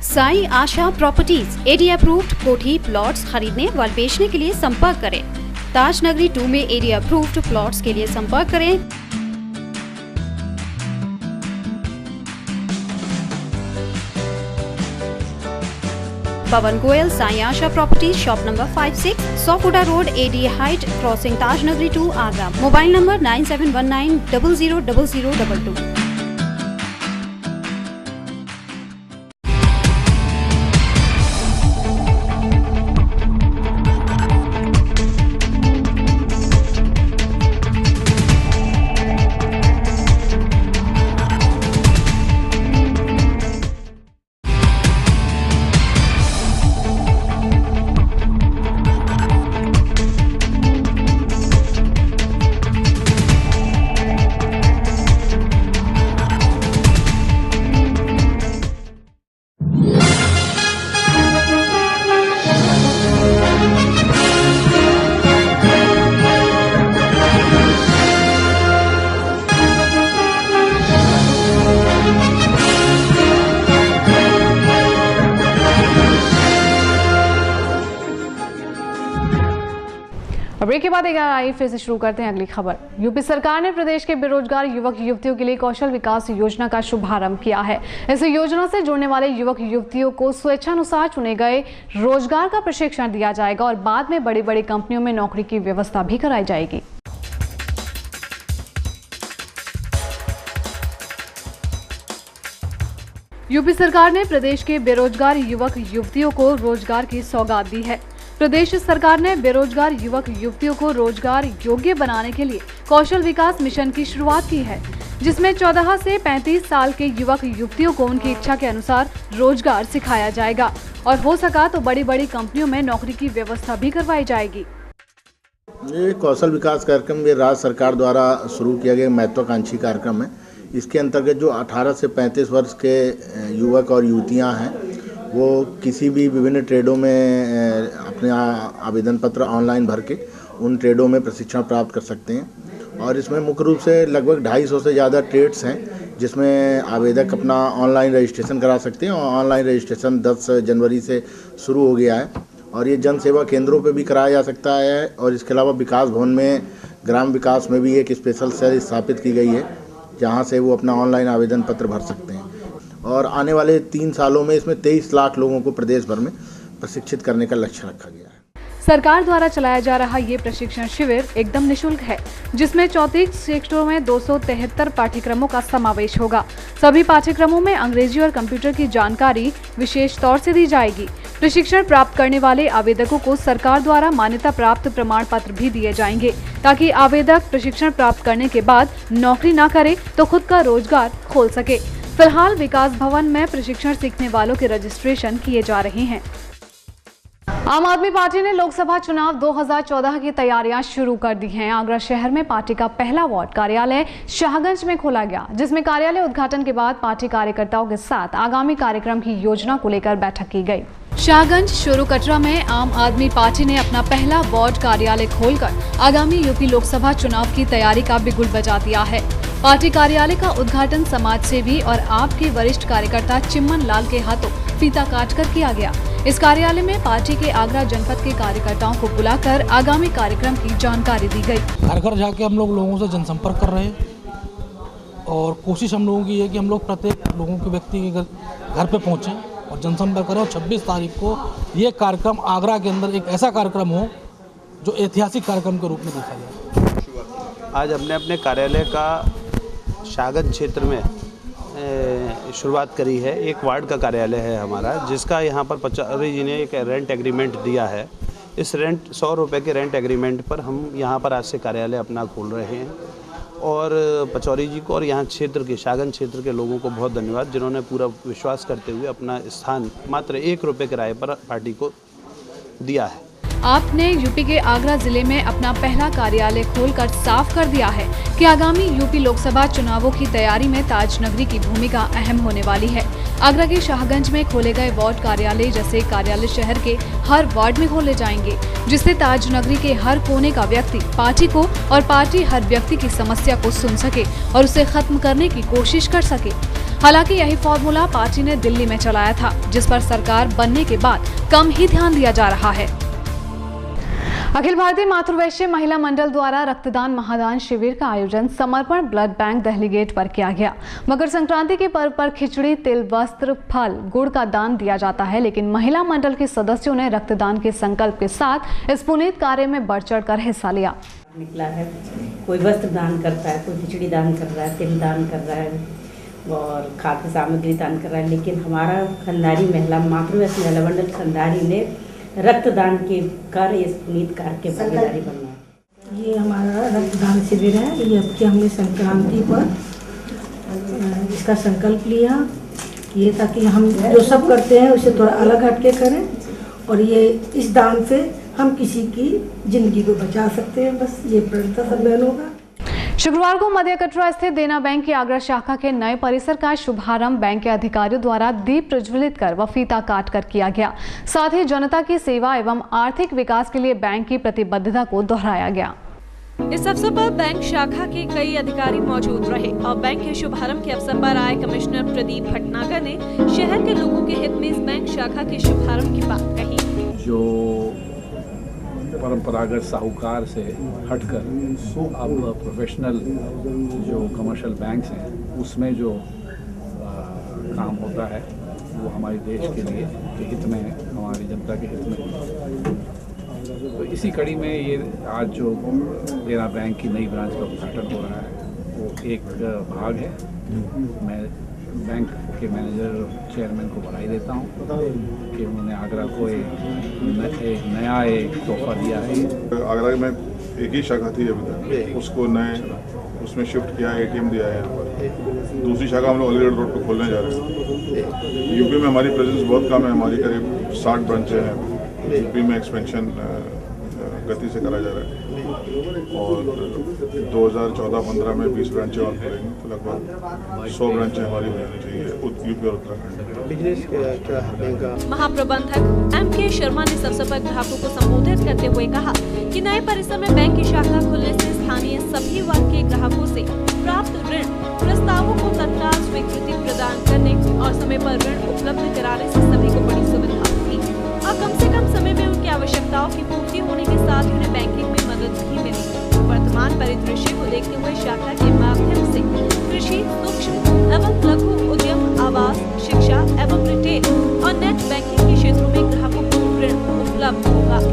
Sai Asha properties area approved कोठी plots खरीदने व बेचने के लिए संपर्क करें। ताज नगरी 2 में area approved plots के लिए संपर्क करें। Pawan Goyal Sai Asha properties shop number 56 Sofuda road AD height crossing Taj Nagri 2 Agra. Mobile number 9719000022। Break के बाद एक आई फिर से शुरू करते हैं अगली खबर। यूपी सरकार ने प्रदेश के बेरोजगार युवक युवतियों के लिए कौशल विकास योजना का शुभारंभ किया है। इस योजना से जुड़ने वाले युवक युवतियों को स्वेच्छानुसार चुने गए रोजगार का प्रशिक्षण दिया जाएगा और बाद में बड़ी बड़ी कंपनियों में नौकरी की व्यवस्था भी कराई जाएगी। यूपी सरकार ने प्रदेश के बेरोजगार युवक युवतियों को रोजगार की सौगात दी है। प्रदेश सरकार ने बेरोजगार युवक युवतियों को रोजगार योग्य बनाने के लिए कौशल विकास मिशन की शुरुआत की है, जिसमें 14 से 35 साल के युवक युवतियों को उनकी इच्छा के अनुसार रोजगार सिखाया जाएगा और हो सका तो बड़ी बड़ी कंपनियों में नौकरी की व्यवस्था भी करवाई जाएगी। ये कौशल विकास कार्यक्रम ये राज्य सरकार द्वारा शुरू किया गया महत्वाकांक्षी कार्यक्रम है। इसके अंतर्गत जो 18 से 35 वर्ष के युवक और युवतियां हैं वो किसी भी विभिन्न ट्रेडों में अपने आवेदन पत्र ऑनलाइन भर के उन ट्रेडों में प्रशिक्षण प्राप्त कर सकते हैं और इसमें मुख्य रूप से लगभग 250 से ज़्यादा ट्रेड्स हैं जिसमें आवेदक अपना ऑनलाइन रजिस्ट्रेशन करा सकते हैं और ऑनलाइन रजिस्ट्रेशन 10 जनवरी से शुरू हो गया है और ये जन सेवा केंद्रों पे भी कराया जा सकता है और इसके अलावा विकास भवन में ग्राम विकास में भी एक स्पेशल सेल स्थापित की गई है जहाँ से वो अपना ऑनलाइन आवेदन पत्र भर सकते हैं और आने वाले 3 सालों में इसमें 23 लाख लोगों को प्रदेश भर में प्रशिक्षित करने का लक्ष्य रखा गया है। सरकार द्वारा चलाया जा रहा ये प्रशिक्षण शिविर एकदम निशुल्क है, जिसमें 34 सेक्टरों में 273 पाठ्यक्रमों का समावेश होगा। सभी पाठ्यक्रमों में अंग्रेजी और कंप्यूटर की जानकारी विशेष तौर से दी जाएगी। प्रशिक्षण प्राप्त करने वाले आवेदकों को सरकार द्वारा मान्यता प्राप्त प्रमाण पत्र भी दिए जाएंगे ताकि आवेदक प्रशिक्षण प्राप्त करने के बाद नौकरी न करे तो खुद का रोजगार खोल सके। फिलहाल विकास भवन में प्रशिक्षण सीखने वालों के रजिस्ट्रेशन किए जा रहे हैं। आम आदमी पार्टी ने लोकसभा चुनाव 2014 की तैयारियां शुरू कर दी हैं। आगरा शहर में पार्टी का पहला वार्ड कार्यालय शाहगंज में खोला गया, जिसमें कार्यालय उद्घाटन के बाद पार्टी कार्यकर्ताओं के साथ आगामी कार्यक्रम की योजना को लेकर बैठक की गई। शाहगंज शोरू कटरा में आम आदमी पार्टी ने अपना पहला वार्ड कार्यालय खोलकर आगामी यूपी लोकसभा चुनाव की तैयारी का बिगुल बजा दिया है। पार्टी कार्यालय का उद्घाटन समाज सेवी और आप के वरिष्ठ कार्यकर्ता चिम्मन लाल के हाथों फीता काटकर किया गया। इस कार्यालय में पार्टी के आगरा जनपद के कार्यकर्ताओं को बुलाकर आगामी कार्यक्रम की जानकारी दी गई। घर घर जाके हम लोग लोगों से जनसंपर्क कर रहे हैं और कोशिश हम लोगों की है कि हम लोग प्रत्येक लोगों के व्यक्ति के घर पे पहुँचें और जनसंपर्क करें और 26 तारीख को ये कार्यक्रम आगरा के अंदर एक ऐसा कार्यक्रम हो जो ऐतिहासिक कार्यक्रम के रूप में देखा जाए। आज हमने अपने कार्यालय का शाहगंज क्षेत्र में शुरुआत करी है। एक वार्ड का कार्यालय है हमारा, जिसका यहाँ पर पचौरी जी ने एक रेंट एग्रीमेंट दिया है। इस 100 रुपये के रेंट एग्रीमेंट पर हम यहाँ पर आज से कार्यालय अपना खोल रहे हैं और पचौरी जी को और यहाँ क्षेत्र के शाहगंज क्षेत्र के लोगों को बहुत धन्यवाद, जिन्होंने पूरा विश्वास करते हुए अपना स्थान मात्र 1 रुपये किराए पर पार्टी को दिया है। आपने यूपी के आगरा जिले में अपना पहला कार्यालय खोलकर साफ कर दिया है कि आगामी यूपी लोकसभा चुनावों की तैयारी में ताजनगरी की भूमिका अहम होने वाली है। आगरा के शाहगंज में खोले गए वार्ड कार्यालय जैसे कार्यालय शहर के हर वार्ड में खोले जाएंगे, जिससे ताजनगरी के हर कोने का व्यक्ति पार्टी को और पार्टी हर व्यक्ति की समस्या को सुन सके और उसे खत्म करने की कोशिश कर सके। हालांकि यही फॉर्मूला पार्टी ने दिल्ली में चलाया था, जिस पर सरकार बनने के बाद कम ही ध्यान दिया जा रहा है। अखिल भारतीय मातृवैश्य महिला मंडल द्वारा रक्तदान महादान शिविर का आयोजन समर्पण ब्लड बैंक दहली गेट पर किया गया। मकर संक्रांति के पर्व पर खिचड़ी, तिल, वस्त्र, फल, गुड़ का दान दिया जाता है, लेकिन महिला मंडल के सदस्यों ने रक्तदान के संकल्प के साथ इस पुनीत कार्य में बढ़ चढ़कर हिस्सा लिया। निकला है, कोई वस्त्र दान करता है, कोई खिचड़ी दान कर रहा है, तिल दान कर रहा है और खाद्य सामग्री दान कर रहा है, लेकिन हमारा खंडारी महिला मातृवैश्य महिला मंडल खंडारी ने रक्तदान के कार्य, इस पुनीत कार्य के भागीदारी बनना है। ये हमारा रक्तदान शिविर है। ये अब की हमने संक्रांति पर इसका संकल्प लिया कि ये ताकि हम जो सब करते हैं उसे थोड़ा अलग हटके करें और ये इस दान से हम किसी की जिंदगी को बचा सकते हैं। बस ये प्रणता सब बहनों का। शुक्रवार को मध्य कटरा स्थित देना बैंक की आगरा शाखा के नए परिसर का शुभारंभ बैंक के अधिकारियों द्वारा दीप प्रज्वलित कर व फीता काट कर किया गया। साथ ही जनता की सेवा एवं आर्थिक विकास के लिए बैंक की प्रतिबद्धता को दोहराया गया। इस अवसर पर बैंक शाखा के कई अधिकारी मौजूद रहे और बैंक के शुभारंभ के अवसर पर आए कमिश्नर प्रदीप भटनागर ने शहर के लोगों के हित में इस बैंक शाखा के शुभारंभ की बात कही। जो परंपरागत साहूकार से हटकर अब प्रोफेशनल जो कमर्शियल बैंक्स हैं उसमें जो काम होता है वो हमारे देश के लिए हित में है, हमारी जनता के हित में है। तो इसी कड़ी में ये आज जो देना बैंक की नई ब्रांच का उद्घाटन हो रहा है वो एक भाग है। मैं बैंक के मैनेजर चेयरमैन को बधाई देता हूँ कि उन्होंने आगरा को एक नया तोहफा दिया है। आगरा में एक ही शाखा थी अभी तक, उसको उसमें शिफ्ट किया, ATM दिया है यहाँ पर। दूसरी शाखा हम लोग अलीगढ़ रोड पर खोलने जा रहे हैं। यूपी में हमारी प्रेजेंस बहुत कम है, हमारी करीब 60 ब्रांचें हैं। यूपी में एक्सपेंशन गति से करा जा रहा है और 2014-15 में 20 ब्रांचें और खुलेंगी, तो लगभग 100 ब्रांचें हमारी हो जानी चाहिए यूपी और उत्तराखंड। बिजनेस क्या है? महाप्रबंधक M.K. शर्मा ने इस अवसर पर ग्राहकों को संबोधित करते हुए कहा कि नए परिसर में बैंक की शाखा खुलने से स्थानीय सभी वर्ग के ग्राहकों से प्राप्त ऋण प्रस्तावों को तत्काल स्वीकृति प्रदान करने और समय पर ऋण उपलब्ध कराने से सभी को बड़ी सुविधा होगी और कम से कम समय में उनकी आवश्यकताओं की पूर्ति होने के साथ ही उन्हें बैंकिंग में मदद भी मिलेगी। वर्तमान परिदृश्य को देखते हुए शाखा के माध्यम से कृषि, सूक्ष्म एवं लघु उद्यम, आवास, शिक्षा एवं रिटेल और नेट बैंकिंग के क्षेत्रों में ग्राहकों को ऋण उपलब्ध होगा।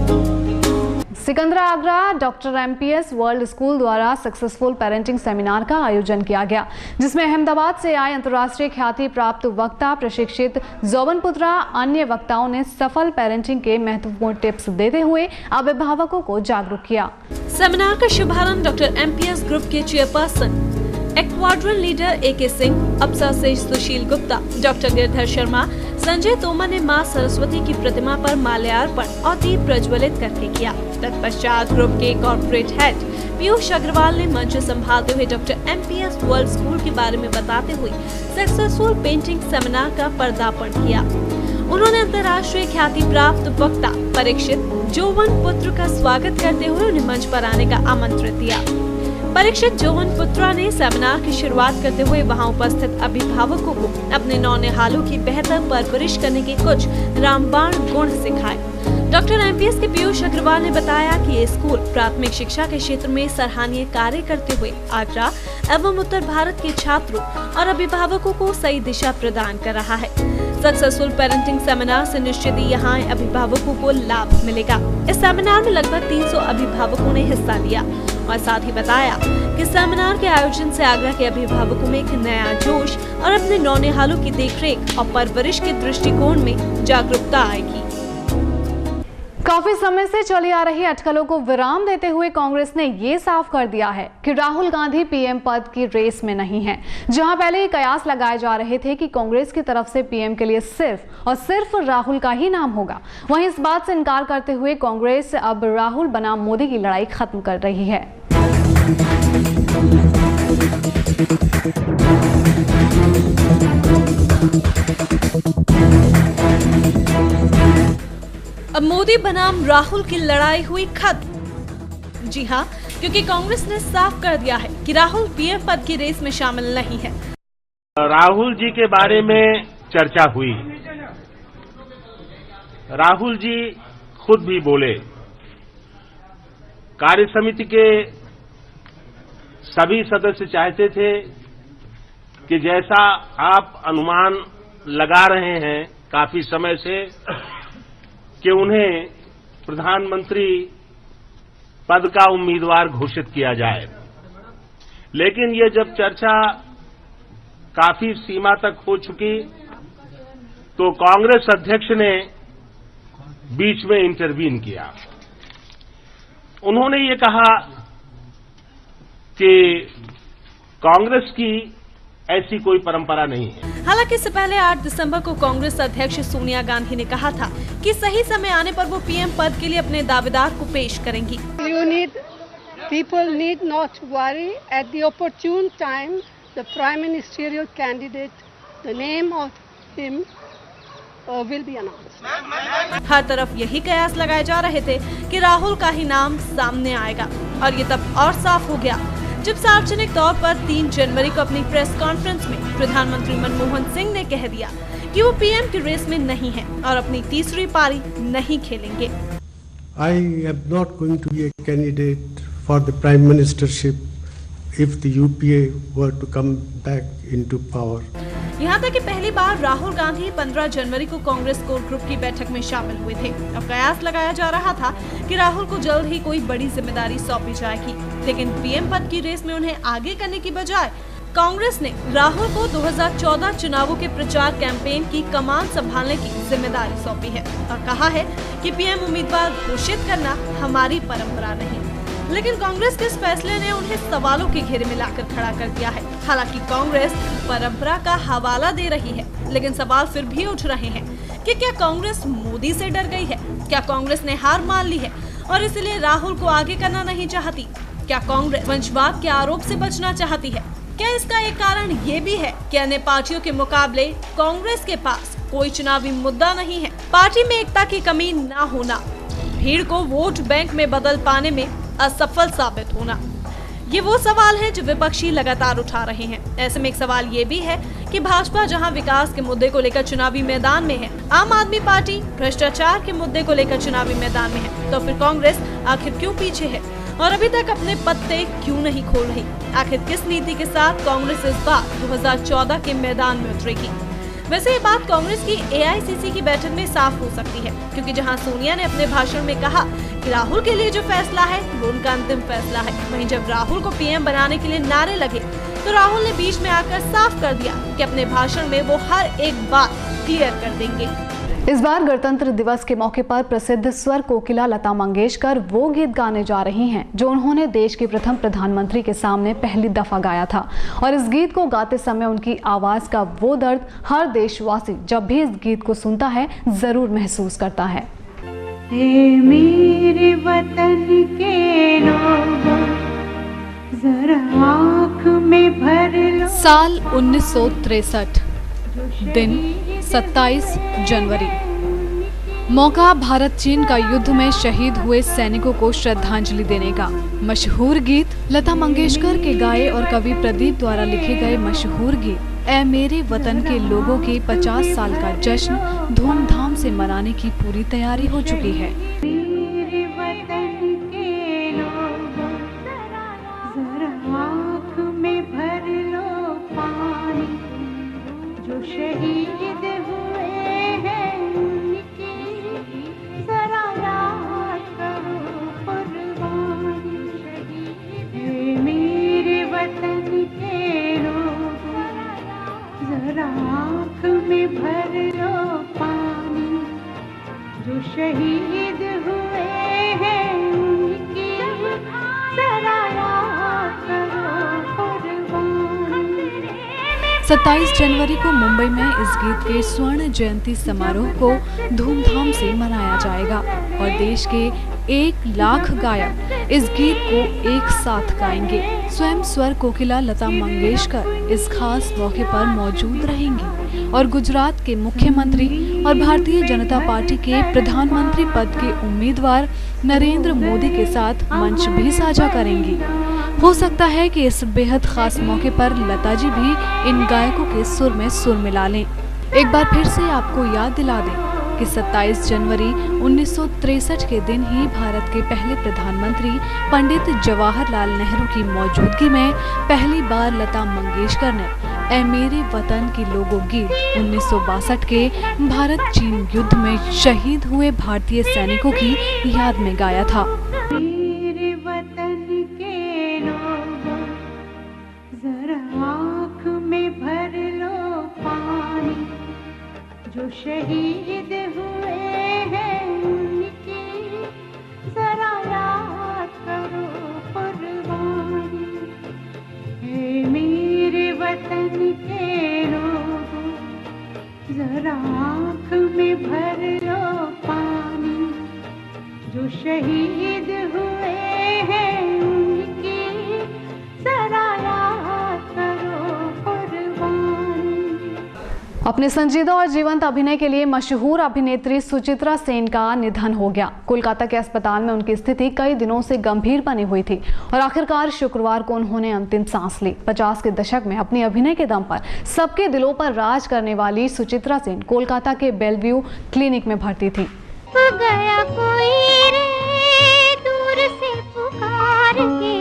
Sikandra Agra doctor MPS world school द्वारा सक्सेसफुल पेरेंटिंग सेमिनार का आयोजन किया गया, जिसमें अहमदाबाद से आए अंतर्राष्ट्रीय ख्याति प्राप्त वक्ता, प्रशिक्षित जोवन पुत्रा, अन्य वक्ताओं ने सफल पेरेंटिंग के महत्वपूर्ण टिप्स देते हुए अभिभावकों को जागरूक किया। सेमिनार का शुभारंभ डॉक्टर MPS ग्रुप के चेयरपर्सन एक्वाड्रन लीडर AK सिंह, अप्सर से सुशील गुप्ता, डॉक्टर गिरधर शर्मा, संजय तोमर ने मां सरस्वती की प्रतिमा पर माल्यार्पण और दीप प्रज्वलित करके किया। तत्पश्चात ग्रुप के कॉर्पोरेट हेड पीयूष अग्रवाल ने मंच संभालते हुए डॉक्टर MPS वर्ल्ड स्कूल के बारे में बताते हुए सक्सेसफुल पेंटिंग सेमिनार का पर्दापण किया। उन्होंने अंतर्राष्ट्रीय ख्याति प्राप्त वक्ता परीक्षित जोवन पुत्र का स्वागत करते हुए उन्हें मंच पर आने का आमंत्रित दिया। परीक्षित जोवन पुत्रा ने सेमिनार की शुरुआत करते हुए वहां उपस्थित अभिभावकों को अपने नौनिहालों की बेहतर परवरिश करने के कुछ रामबाण गुण सिखाए। डॉक्टर एमपीएस के पीयूष अग्रवाल ने बताया कि ये स्कूल प्राथमिक शिक्षा के क्षेत्र में सराहनीय कार्य करते हुए आगरा एवं उत्तर भारत के छात्रों और अभिभावकों को सही दिशा प्रदान कर रहा है। सक्सेसफुल पेरेंटिंग सेमिनार से निश्चित ही यहाँ अभिभावकों को लाभ मिलेगा। इस सेमिनार में लगभग 300 अभिभावकों ने हिस्सा लिया और साथ ही बताया कि सेमिनार के आयोजन से आगरा के अभिभावकों में एक नया जोश और अपने नौनिहालों की देखरेख और परवरिश के दृष्टिकोण में जागरूकता आएगी। काफी समय से चली आ रही अटकलों को विराम देते हुए कांग्रेस ने ये साफ कर दिया है कि राहुल गांधी पीएम पद की रेस में नहीं है। जहां पहले ये कयास लगाए जा रहे थे कि कांग्रेस की तरफ से पीएम के लिए सिर्फ और सिर्फ राहुल का ही नाम होगा, वहीं इस बात से इनकार करते हुए कांग्रेस अब राहुल बनाम मोदी की लड़ाई खत्म कर रही है। अब मोदी बनाम राहुल की लड़ाई हुई खत्म। जी हाँ, क्योंकि कांग्रेस ने साफ कर दिया है कि राहुल पीएम पद की रेस में शामिल नहीं है। राहुल जी के बारे में चर्चा हुई। राहुल जी खुद भी बोले, कार्य समिति के सभी सदस्य चाहते थे कि जैसा आप अनुमान लगा रहे हैं काफी समय से कि उन्हें प्रधानमंत्री पद का उम्मीदवार घोषित किया जाए, लेकिन ये जब चर्चा काफी सीमा तक हो चुकी तो कांग्रेस अध्यक्ष ने बीच में इंटरवीन किया। उन्होंने ये कहा कि कांग्रेस की ऐसी कोई परंपरा नहीं है। हालांकि इससे पहले 8 दिसंबर को कांग्रेस अध्यक्ष सोनिया गांधी ने कहा था कि सही समय आने पर वो पीएम पद के लिए अपने दावेदार को पेश करेंगी। People need not worry. At the opportune time, the prime ministerial candidate, the name of him will be announced. हर तरफ यही कयास लगाए जा रहे थे कि राहुल का ही नाम सामने आएगा और ये तब और साफ हो गया जब सार्वजनिक तौर पर 3 जनवरी को अपनी प्रेस कॉन्फ्रेंस में प्रधानमंत्री मनमोहन सिंह ने कह दिया कि वो पीएम की रेस में नहीं है और अपनी तीसरी पारी नहीं खेलेंगे। I am not going to be a candidate for the prime ministership if the UPA were to come back into power. यहाँ तक कि पहली बार राहुल गांधी 15 जनवरी को कांग्रेस कोर ग्रुप की बैठक में शामिल हुए थे। अब कयास लगाया जा रहा था कि राहुल को जल्द ही कोई बड़ी जिम्मेदारी सौंपी जाएगी, लेकिन पीएम पद की रेस में उन्हें आगे करने की बजाय कांग्रेस ने राहुल को 2014 चुनावों के प्रचार कैंपेन की कमान संभालने की जिम्मेदारी सौंपी है और कहा है कि पीएम उम्मीदवार घोषित करना हमारी परंपरा नहीं। लेकिन कांग्रेस के इस फैसले ने उन्हें सवालों के घेरे में लाकर खड़ा कर दिया है। हालांकि कांग्रेस परंपरा का हवाला दे रही है, लेकिन सवाल फिर भी उठ रहे हैं कि क्या कांग्रेस मोदी से डर गई है? क्या कांग्रेस ने हार मान ली है और इसलिए राहुल को आगे करना नहीं चाहती? क्या कांग्रेस वंशवाद के आरोप से बचना चाहती है? क्या इसका एक कारण ये भी है कि अन्य पार्टियों के मुकाबले कांग्रेस के पास कोई चुनावी मुद्दा नहीं है? पार्टी में एकता की कमी न होना, भीड़ को वोट बैंक में बदल पाने में असफल साबित होना, ये वो सवाल है जो विपक्षी लगातार उठा रहे हैं। ऐसे में एक सवाल ये भी है कि भाजपा जहां विकास के मुद्दे को लेकर चुनावी मैदान में है, आम आदमी पार्टी भ्रष्टाचार के मुद्दे को लेकर चुनावी मैदान में है, तो फिर कांग्रेस आखिर क्यों पीछे है और अभी तक अपने पत्ते क्यों नहीं खोल रही? आखिर किस नीति के साथ कांग्रेस इस बार 2014 के मैदान में उतरेगी? वैसे ये बात कांग्रेस की एआईसीसी की बैठक में साफ हो सकती है, क्योंकि जहां सोनिया ने अपने भाषण में कहा कि राहुल के लिए जो फैसला है वो उनका अंतिम फैसला है, वहीं जब राहुल को पीएम बनाने के लिए नारे लगे तो राहुल ने बीच में आकर साफ कर दिया कि अपने भाषण में वो हर एक बात क्लियर कर देंगे। इस बार गणतंत्र दिवस के मौके पर प्रसिद्ध स्वर कोकिला लता मंगेशकर वो गीत गाने जा रही हैं जो उन्होंने देश के प्रथम प्रधानमंत्री के सामने पहली दफा गाया था, और इस गीत को गाते समय उनकी आवाज का वो दर्द हर देशवासी जब भी इस गीत को सुनता है जरूर महसूस करता है। मेरे वतन के लोगों जरा आँख में भर लो। साल 1963, दिन 27 जनवरी। मौका भारत चीन का युद्ध में शहीद हुए सैनिकों को श्रद्धांजलि देने का। मशहूर गीत लता मंगेशकर के गाए और कवि प्रदीप द्वारा लिखे गए मशहूर गीत ए मेरे वतन के लोगों के 50 साल का जश्न धूमधाम से मनाने की पूरी तैयारी हो चुकी है। शहीद हुए हैं उनकी जरा याद करो कुर्बानी। 27 जनवरी को मुंबई में इस गीत के स्वर्ण जयंती समारोह को धूमधाम से मनाया जाएगा और देश के 1 लाख गायक इस गीत को एक साथ गाएंगे। स्वयं स्वर कोकिला लता मंगेशकर इस खास मौके पर मौजूद रहेंगी और गुजरात के मुख्यमंत्री और भारतीय जनता पार्टी के प्रधानमंत्री पद के उम्मीदवार नरेंद्र मोदी के साथ मंच भी साझा करेंगी। हो सकता है कि इस बेहद खास मौके पर लता जी भी इन गायकों के सुर में सुर मिला लें। एक बार फिर से आपको याद दिला दें कि 27 जनवरी 1963 के दिन ही भारत के पहले प्रधानमंत्री पंडित जवाहरलाल नेहरू की मौजूदगी में पहली बार लता मंगेशकर ने ए मेरे वतन के लोगों गीत 1962 के भारत चीन युद्ध में शहीद हुए भारतीय सैनिकों की याद में गाया था। मेरे वतन के लोगों जरा आँख में भर लो पानी, जो शहीद हुए हैं उनकी जरा याद करो कुर्बानी। हे मेरे वतन के लोगों जरा आँख में भर लो पानी, जो शहीद हुए हैं उनकी जरा याद करो कुर्बानी। अपने संजीदा और जीवंत अभिनय के लिए मशहूर अभिनेत्री सुचित्रा सेन का निधन हो गया। कोलकाता के अस्पताल में उनकी स्थिति कई दिनों से गंभीर बनी हुई थी और आखिरकार शुक्रवार को उन्होंने अंतिम सांस ली। 50 के दशक में अपनी अभिनय के दम पर सबके दिलों पर राज करने वाली सुचित्रा सेन कोलकाता के बेलव्यू क्लिनिक में भर्ती थी। गया कोई रे दूर से पुकार के,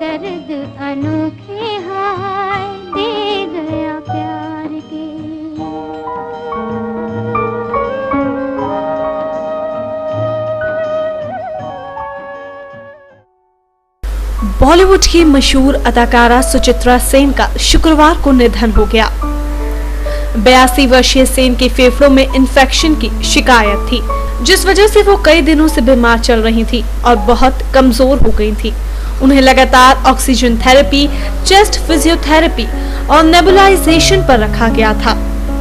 दर्द अनोखे हाय दे गया प्यार के। बॉलीवुड की मशहूर अदाकारा सुचित्रा सेन का शुक्रवार को निधन हो गया। 82 वर्षीय सेन के फेफड़ों में इन्फेक्शन की शिकायत थी, जिस वजह से वो कई दिनों से बीमार चल रही थी और बहुत कमजोर हो गई थी। उन्हें लगातार ऑक्सीजन थेरेपी, चेस्ट फिजियोथेरेपी और नेबुलाइजेशन पर रखा गया था।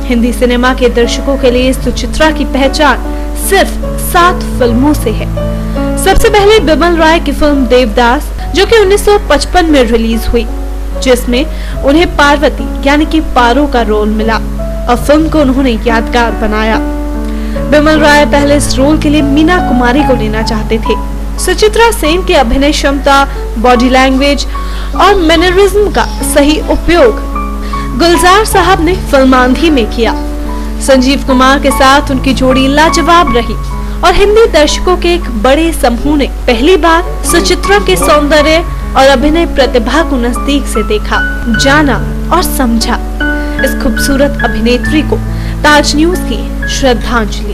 हिंदी सिनेमा के दर्शकों के लिए सुचित्रा की पहचान सिर्फ 7 फिल्मों से है। सबसे पहले बिमल रॉय की फिल्म देवदास, जो कि 1955 में रिलीज हुई, जिसमें उन्हें पार्वती यानी कि पारो का रोल मिला और फिल्म को उन्होंने यादगार बनाया। बिमल रॉय पहले इस रोल के लिए मीना कुमारी को लेना चाहते थे। सुचित्रा सेन की अभिनय क्षमता, बॉडी लैंग्वेज और मैनरिज्म का सही उपयोग गुलजार साहब ने फिल्म आंधी में किया। संजीव कुमार के साथ उनकी जोड़ी लाजवाब रही और हिंदी दर्शकों के एक बड़े समूह ने पहली बार सुचित्रा के सौंदर्य और अभिनय प्रतिभा को नजदीक से देखा, जाना और समझा। इस खूबसूरत अभिनेत्री को ताज न्यूज की श्रद्धांजलि।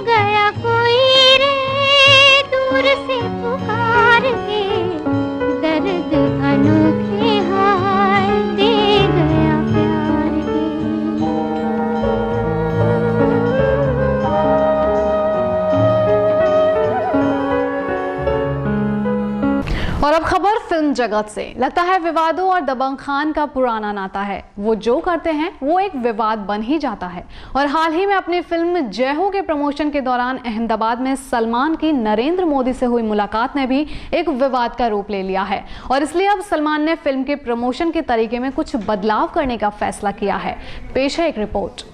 गया कोई रे दूर से पुकार के, दर्द अनोखे हाय दे गया प्यार के। और अब खबर फिल्म जगत से। लगता है विवादों और दबंग खान का पुराना नाता है। वो जो करते हैं वो एक विवाद बन ही जाता है। और हाल ही में अपनी फिल्म जय हो के प्रमोशन के दौरान अहमदाबाद में सलमान की नरेंद्र मोदी से हुई मुलाकात ने भी एक विवाद का रूप ले लिया है और इसलिए अब सलमान ने फिल्म के प्रमोशन के तरीके में कुछ बदलाव करने का फैसला किया है। पेश है एक रिपोर्ट।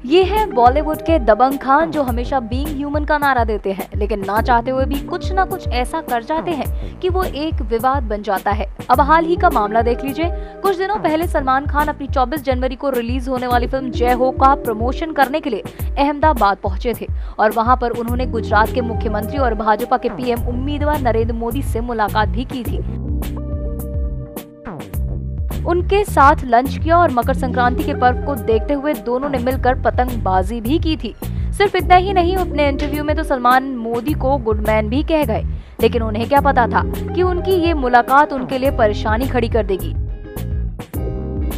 ये है बॉलीवुड के दबंग खान, जो हमेशा बीइंग ह्यूमन का नारा देते हैं, लेकिन ना चाहते हुए भी कुछ ना कुछ ऐसा कर जाते हैं कि वो एक विवाद बन जाता है। अब हाल ही का मामला देख लीजिए। कुछ दिनों पहले सलमान खान अपनी 24 जनवरी को रिलीज होने वाली फिल्म जय हो का प्रमोशन करने के लिए अहमदाबाद पहुंचे थे और वहां पर उन्होंने गुजरात के मुख्यमंत्री और भाजपा के पीएम उम्मीदवार नरेंद्र मोदी से मुलाकात भी की थी। उनके साथ लंच किया और मकर संक्रांति के पर्व को देखते हुए दोनों ने मिलकर पतंगबाजी भी की थी। सिर्फ इतना ही नहीं, अपने इंटरव्यू में तो सलमान मोदी को गुड मैन भी कह गए, लेकिन उन्हें क्या पता था कि उनकी ये मुलाकात उनके लिए परेशानी खड़ी कर देगी।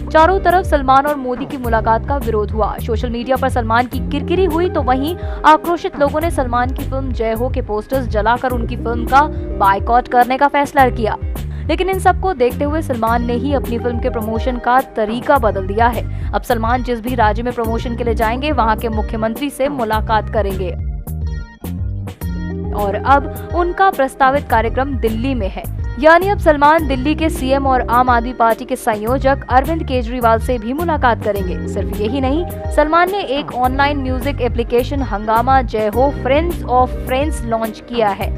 चारों तरफ सलमान और मोदी की मुलाकात का विरोध हुआ। सोशल मीडिया पर सलमान की किरकिरी हुई तो वहीं आक्रोशित लोगों ने सलमान की फिल्म जय हो के पोस्टर्स जलाकर उनकी फिल्म का बायकॉट करने का फैसला किया। लेकिन इन सबको देखते हुए सलमान ने ही अपनी फिल्म के प्रमोशन का तरीका बदल दिया है। अब सलमान जिस भी राज्य में प्रमोशन के लिए जाएंगे, वहां के मुख्यमंत्री से मुलाकात करेंगे और अब उनका प्रस्तावित कार्यक्रम दिल्ली में है। यानी अब सलमान दिल्ली के सीएम और आम आदमी पार्टी के संयोजक अरविंद केजरीवाल से भी मुलाकात करेंगे। सिर्फ यही नहीं, सलमान ने एक ऑनलाइन म्यूजिक एप्लीकेशन हंगामा जय हो फ्रेंड्स ऑफ फ्रेंड्स लॉन्च किया है।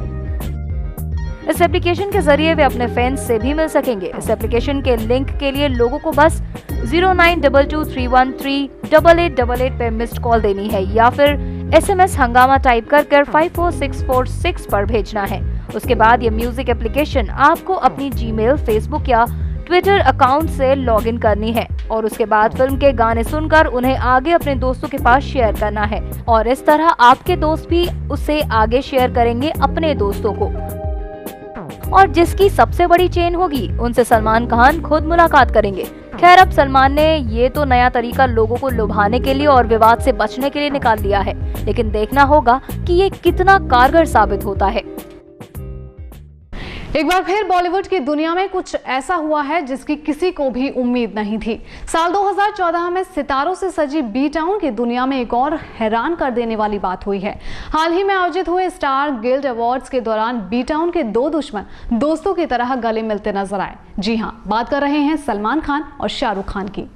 इस एप्लीकेशन के जरिए वे अपने फैंस से भी मिल सकेंगे। इस एप्लीकेशन के लिंक के लिए लोगों को बस 0922313888 पे मिस्ड कॉल देनी है या फिर SMS हंगामा टाइप कर 54646 पर भेजना है। उसके बाद ये म्यूजिक एप्लीकेशन आपको अपनी जीमेल, फेसबुक या ट्विटर अकाउंट से लॉगिन करनी है और उसके बाद फिल्म के गाने सुनकर उन्हें आगे अपने दोस्तों के पास शेयर करना है और इस तरह आपके दोस्त भी उसे आगे शेयर करेंगे अपने दोस्तों को। और जिसकी सबसे बड़ी चेन होगी, उनसे सलमान खान खुद मुलाकात करेंगे। खैर, अब सलमान ने ये तो नया तरीका लोगों को लुभाने के लिए और विवाद से बचने के लिए निकाल लिया है, लेकिन देखना होगा कि ये कितना कारगर साबित होता है। एक बार फिर बॉलीवुड की दुनिया में कुछ ऐसा हुआ है जिसकी किसी को भी उम्मीद नहीं थी। साल 2014 में सितारों से सजी बी टाउन की दुनिया में एक और हैरान कर देने वाली बात हुई है। हाल ही में आयोजित हुए स्टार गिल्ड अवार्ड्स के दौरान बी टाउन के दो दुश्मन दोस्तों की तरह गले मिलते नजर आए। जी हाँ, बात कर रहे हैं सलमान खान और शाहरुख खान की।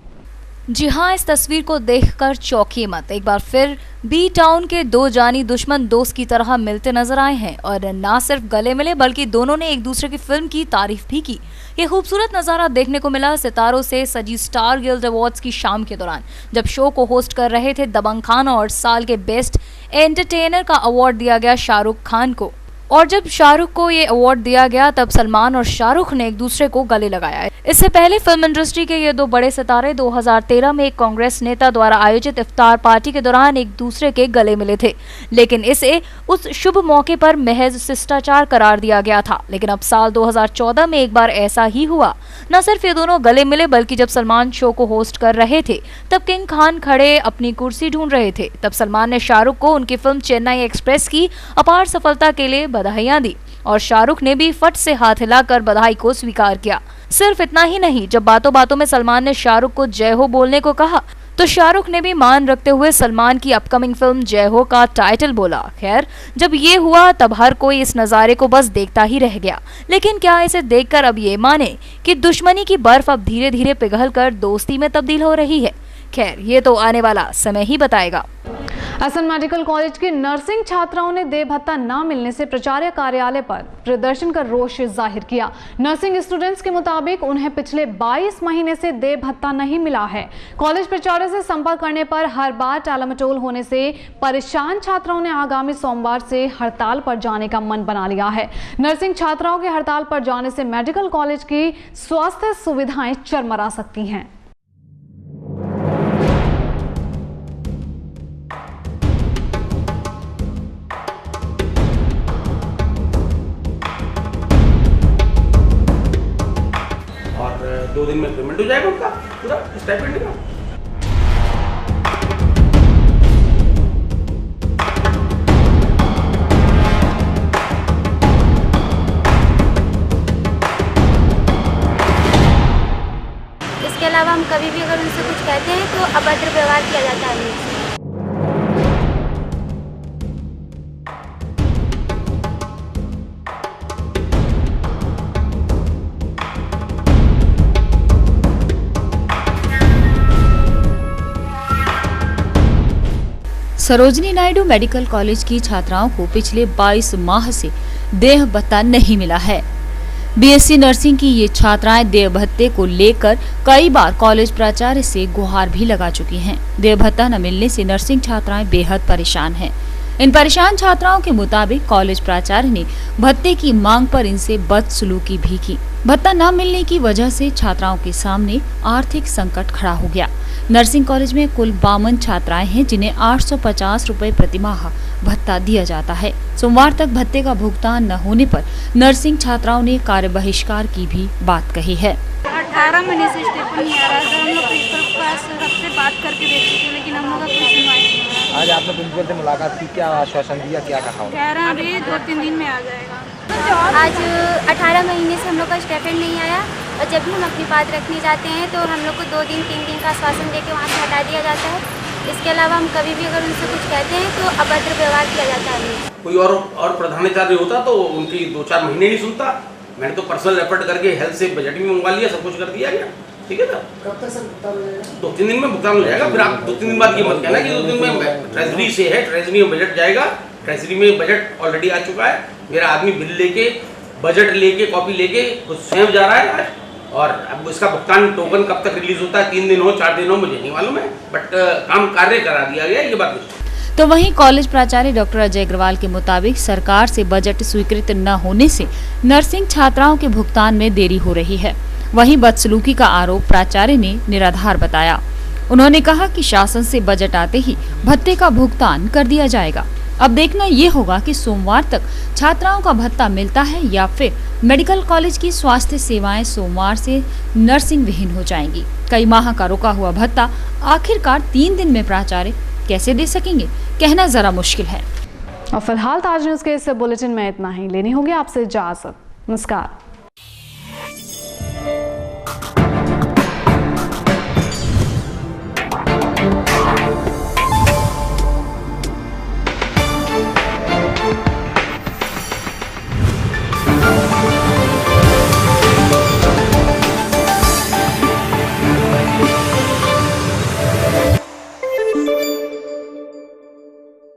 जी हाँ, इस तस्वीर को देखकर चौंकिए मत। एक बार फिर बी टाउन के दो जानी दुश्मन दोस्त की तरह मिलते नजर आए हैं और ना सिर्फ गले मिले बल्कि दोनों ने एक दूसरे की फिल्म की तारीफ भी की। ये खूबसूरत नजारा देखने को मिला सितारों से सजी स्टार गिल्ड अवार्ड्स की शाम के दौरान, जब शो को होस्ट कर रहे थे दबंग खान और साल के बेस्ट एंटरटेनर का अवार्ड दिया गया शाहरुख खान को। और जब शाहरुख को ये अवार्ड दिया गया तब सलमान और शाहरुख ने एक दूसरे को गले लगाया। इससे पहले फिल्म इंडस्ट्री के ये दो बड़े सितारे 2013 में एक कांग्रेस नेता द्वारा आयोजित इफ्तार पार्टी के दौरान एक दूसरे के गले मिले थे, लेकिन इसे उस शुभ मौके पर महज शिष्टाचार करार दिया गया था। लेकिन अब साल 2014 में एक बार ऐसा ही हुआ। न सिर्फ ये दोनों गले मिले बल्कि जब सलमान शो को होस्ट कर रहे थे तब किंग खान खड़े अपनी कुर्सी ढूंढ रहे थे। तब सलमान ने शाहरुख को उनकी फिल्म चेन्नई एक्सप्रेस की अपार सफलता के लिए बधाइयां दी और शाहरुख ने भी फट से हाथ हिलाकर बधाई को स्वीकार किया। सिर्फ इतना ही नहीं, जब बातों बातों में सलमान ने शाहरुख को जय हो बोलने को कहा तो शाहरुख ने भी मान रखते हुए सलमान की अपकमिंग फिल्म जय हो का टाइटल बोला। खैर, जब ये हुआ तब हर कोई इस नज़ारे को बस देखता ही रह गया। लेकिन क्या इसे देखकर अब ये माने कि दुश्मनी की बर्फ अब धीरे धीरे पिघलकर दोस्ती में तब्दील हो रही है? खैर, ये तो आने वाला समय ही बताएगा। एसएन मेडिकल कॉलेज के नर्सिंग छात्राओं ने देय भत्ता न मिलने से प्राचार्य कार्यालय पर प्रदर्शन कर रोष जाहिर किया। नर्सिंग स्टूडेंट्स के मुताबिक उन्हें पिछले 22 महीने से देय भत्ता नहीं मिला है। कॉलेज प्राचार्य से संपर्क करने पर हर बार टालमटोल होने से परेशान छात्राओं ने आगामी सोमवार से हड़ताल पर जाने का मन बना लिया है। नर्सिंग छात्राओं के हड़ताल पर जाने से मेडिकल कॉलेज की स्वास्थ्य सुविधाएं चरमरा सकती हैं। और 2 दिन में पेमेंट हो जाएगा उनका पूरा स्टाइपेंड का। इसके अलावा हम कभी भी अगर उनसे कुछ कहते हैं तो अभद्र व्यवहार किया जाता है उनसे। सरोजनी नायडू मेडिकल कॉलेज की छात्राओं को पिछले 22 माह से देह भत्ता नहीं मिला है। बीएससी नर्सिंग की ये छात्राएं देह भत्ते को लेकर कई बार कॉलेज प्राचार्य से गुहार भी लगा चुकी हैं। देह भत्ता न मिलने से नर्सिंग छात्राएं बेहद परेशान हैं। इन परेशान छात्राओं के मुताबिक कॉलेज प्राचार्य ने भत्ते की मांग पर इनसे बदसलूकी भी की। भत्ता न मिलने की वजह से छात्राओं के सामने आर्थिक संकट खड़ा हो गया। नर्सिंग कॉलेज में कुल 52 छात्राएं हैं जिन्हें 850 रुपए प्रतिमाह भत्ता दिया जाता है। सोमवार तक भत्ते का भुगतान न होने पर नर्सिंग छात्राओं ने कार्य बहिष्कार की भी बात कही है। 18 महीने से स्टेपन नहीं आ रहा था। हम लोग प्रिंसिपल के पास सबसे बात करके देख चुके लेकिन हम लोग का कोई सुनवाई नहीं हो रहा। आज आपने प्रिंसिपल से मुलाकात की, क्या आश्वासन दिया, क्या कहा? कह रहे हैं अभी 2-3 दिन में आ जाएगा। आज 18 महीने से हम लोग का स्टेपन नहीं आया और जब भी हम अपनी बात रखने जाते हैं तो हम लोग को 2 दिन 3 दिन का आश्वासन देके वहाँ से हटा दिया जाता है। इसके अलावा हम कभी भी अगर उनसे कुछ कहते हैं तो अभद्र व्यवहार किया जाता है। कोई और प्रधानाचार्य होता तो उनकी 2-4 महीने नहीं सुनता। मैंने तो पर्सनल एफर्ट करके हेल्थ से बजट भी मंगवा लिया, सब कुछ कर दिया गया। ठीक है ना, कब तक सर भुगतान हो जाएगा? 2-3 दिन में भुगतान हो जाएगा। फिर आप 2-3 दिन बाद ये मत कहना कि 2 दिन में ट्रेजरी से है, ट्रेजरी में बजट जाएगा। ट्रेजरी में बजट ऑलरेडी आ चुका है। मेरा आदमी बिल लेके, बजट लेके, कॉपी लेके खुद स्वयं जा रहा है और अब इसका भुगतान टोकन कब तक रिलीज होता है, 3 दिन हो 4 दिन हो मुझे नहीं मालूम है, बट काम कार्य करा दिया गया, ये बात नहीं। तो वहीं कॉलेज प्राचार्य डॉक्टर अजय अग्रवाल के मुताबिक सरकार से बजट स्वीकृत न होने से नर्सिंग छात्राओं के भुगतान में देरी हो रही है। वहीं बदसलूकी का आरोप प्राचार्य ने निराधार बताया। उन्होंने कहा कि शासन से बजट आते ही भत्ते का भुगतान कर दिया जाएगा। अब देखना ये होगा कि सोमवार तक छात्राओं का भत्ता मिलता है या फिर मेडिकल कॉलेज की स्वास्थ्य सेवाएं सोमवार से नर्सिंग विहीन हो जाएंगी। कई माह का रुका हुआ भत्ता आखिरकार 3 दिन में प्राचार्य कैसे दे सकेंगे, कहना जरा मुश्किल है। और फिलहाल ताज न्यूज के इस बुलेटिन में इतना ही। लेनी होगी आपसे इजाजत। नमस्कार।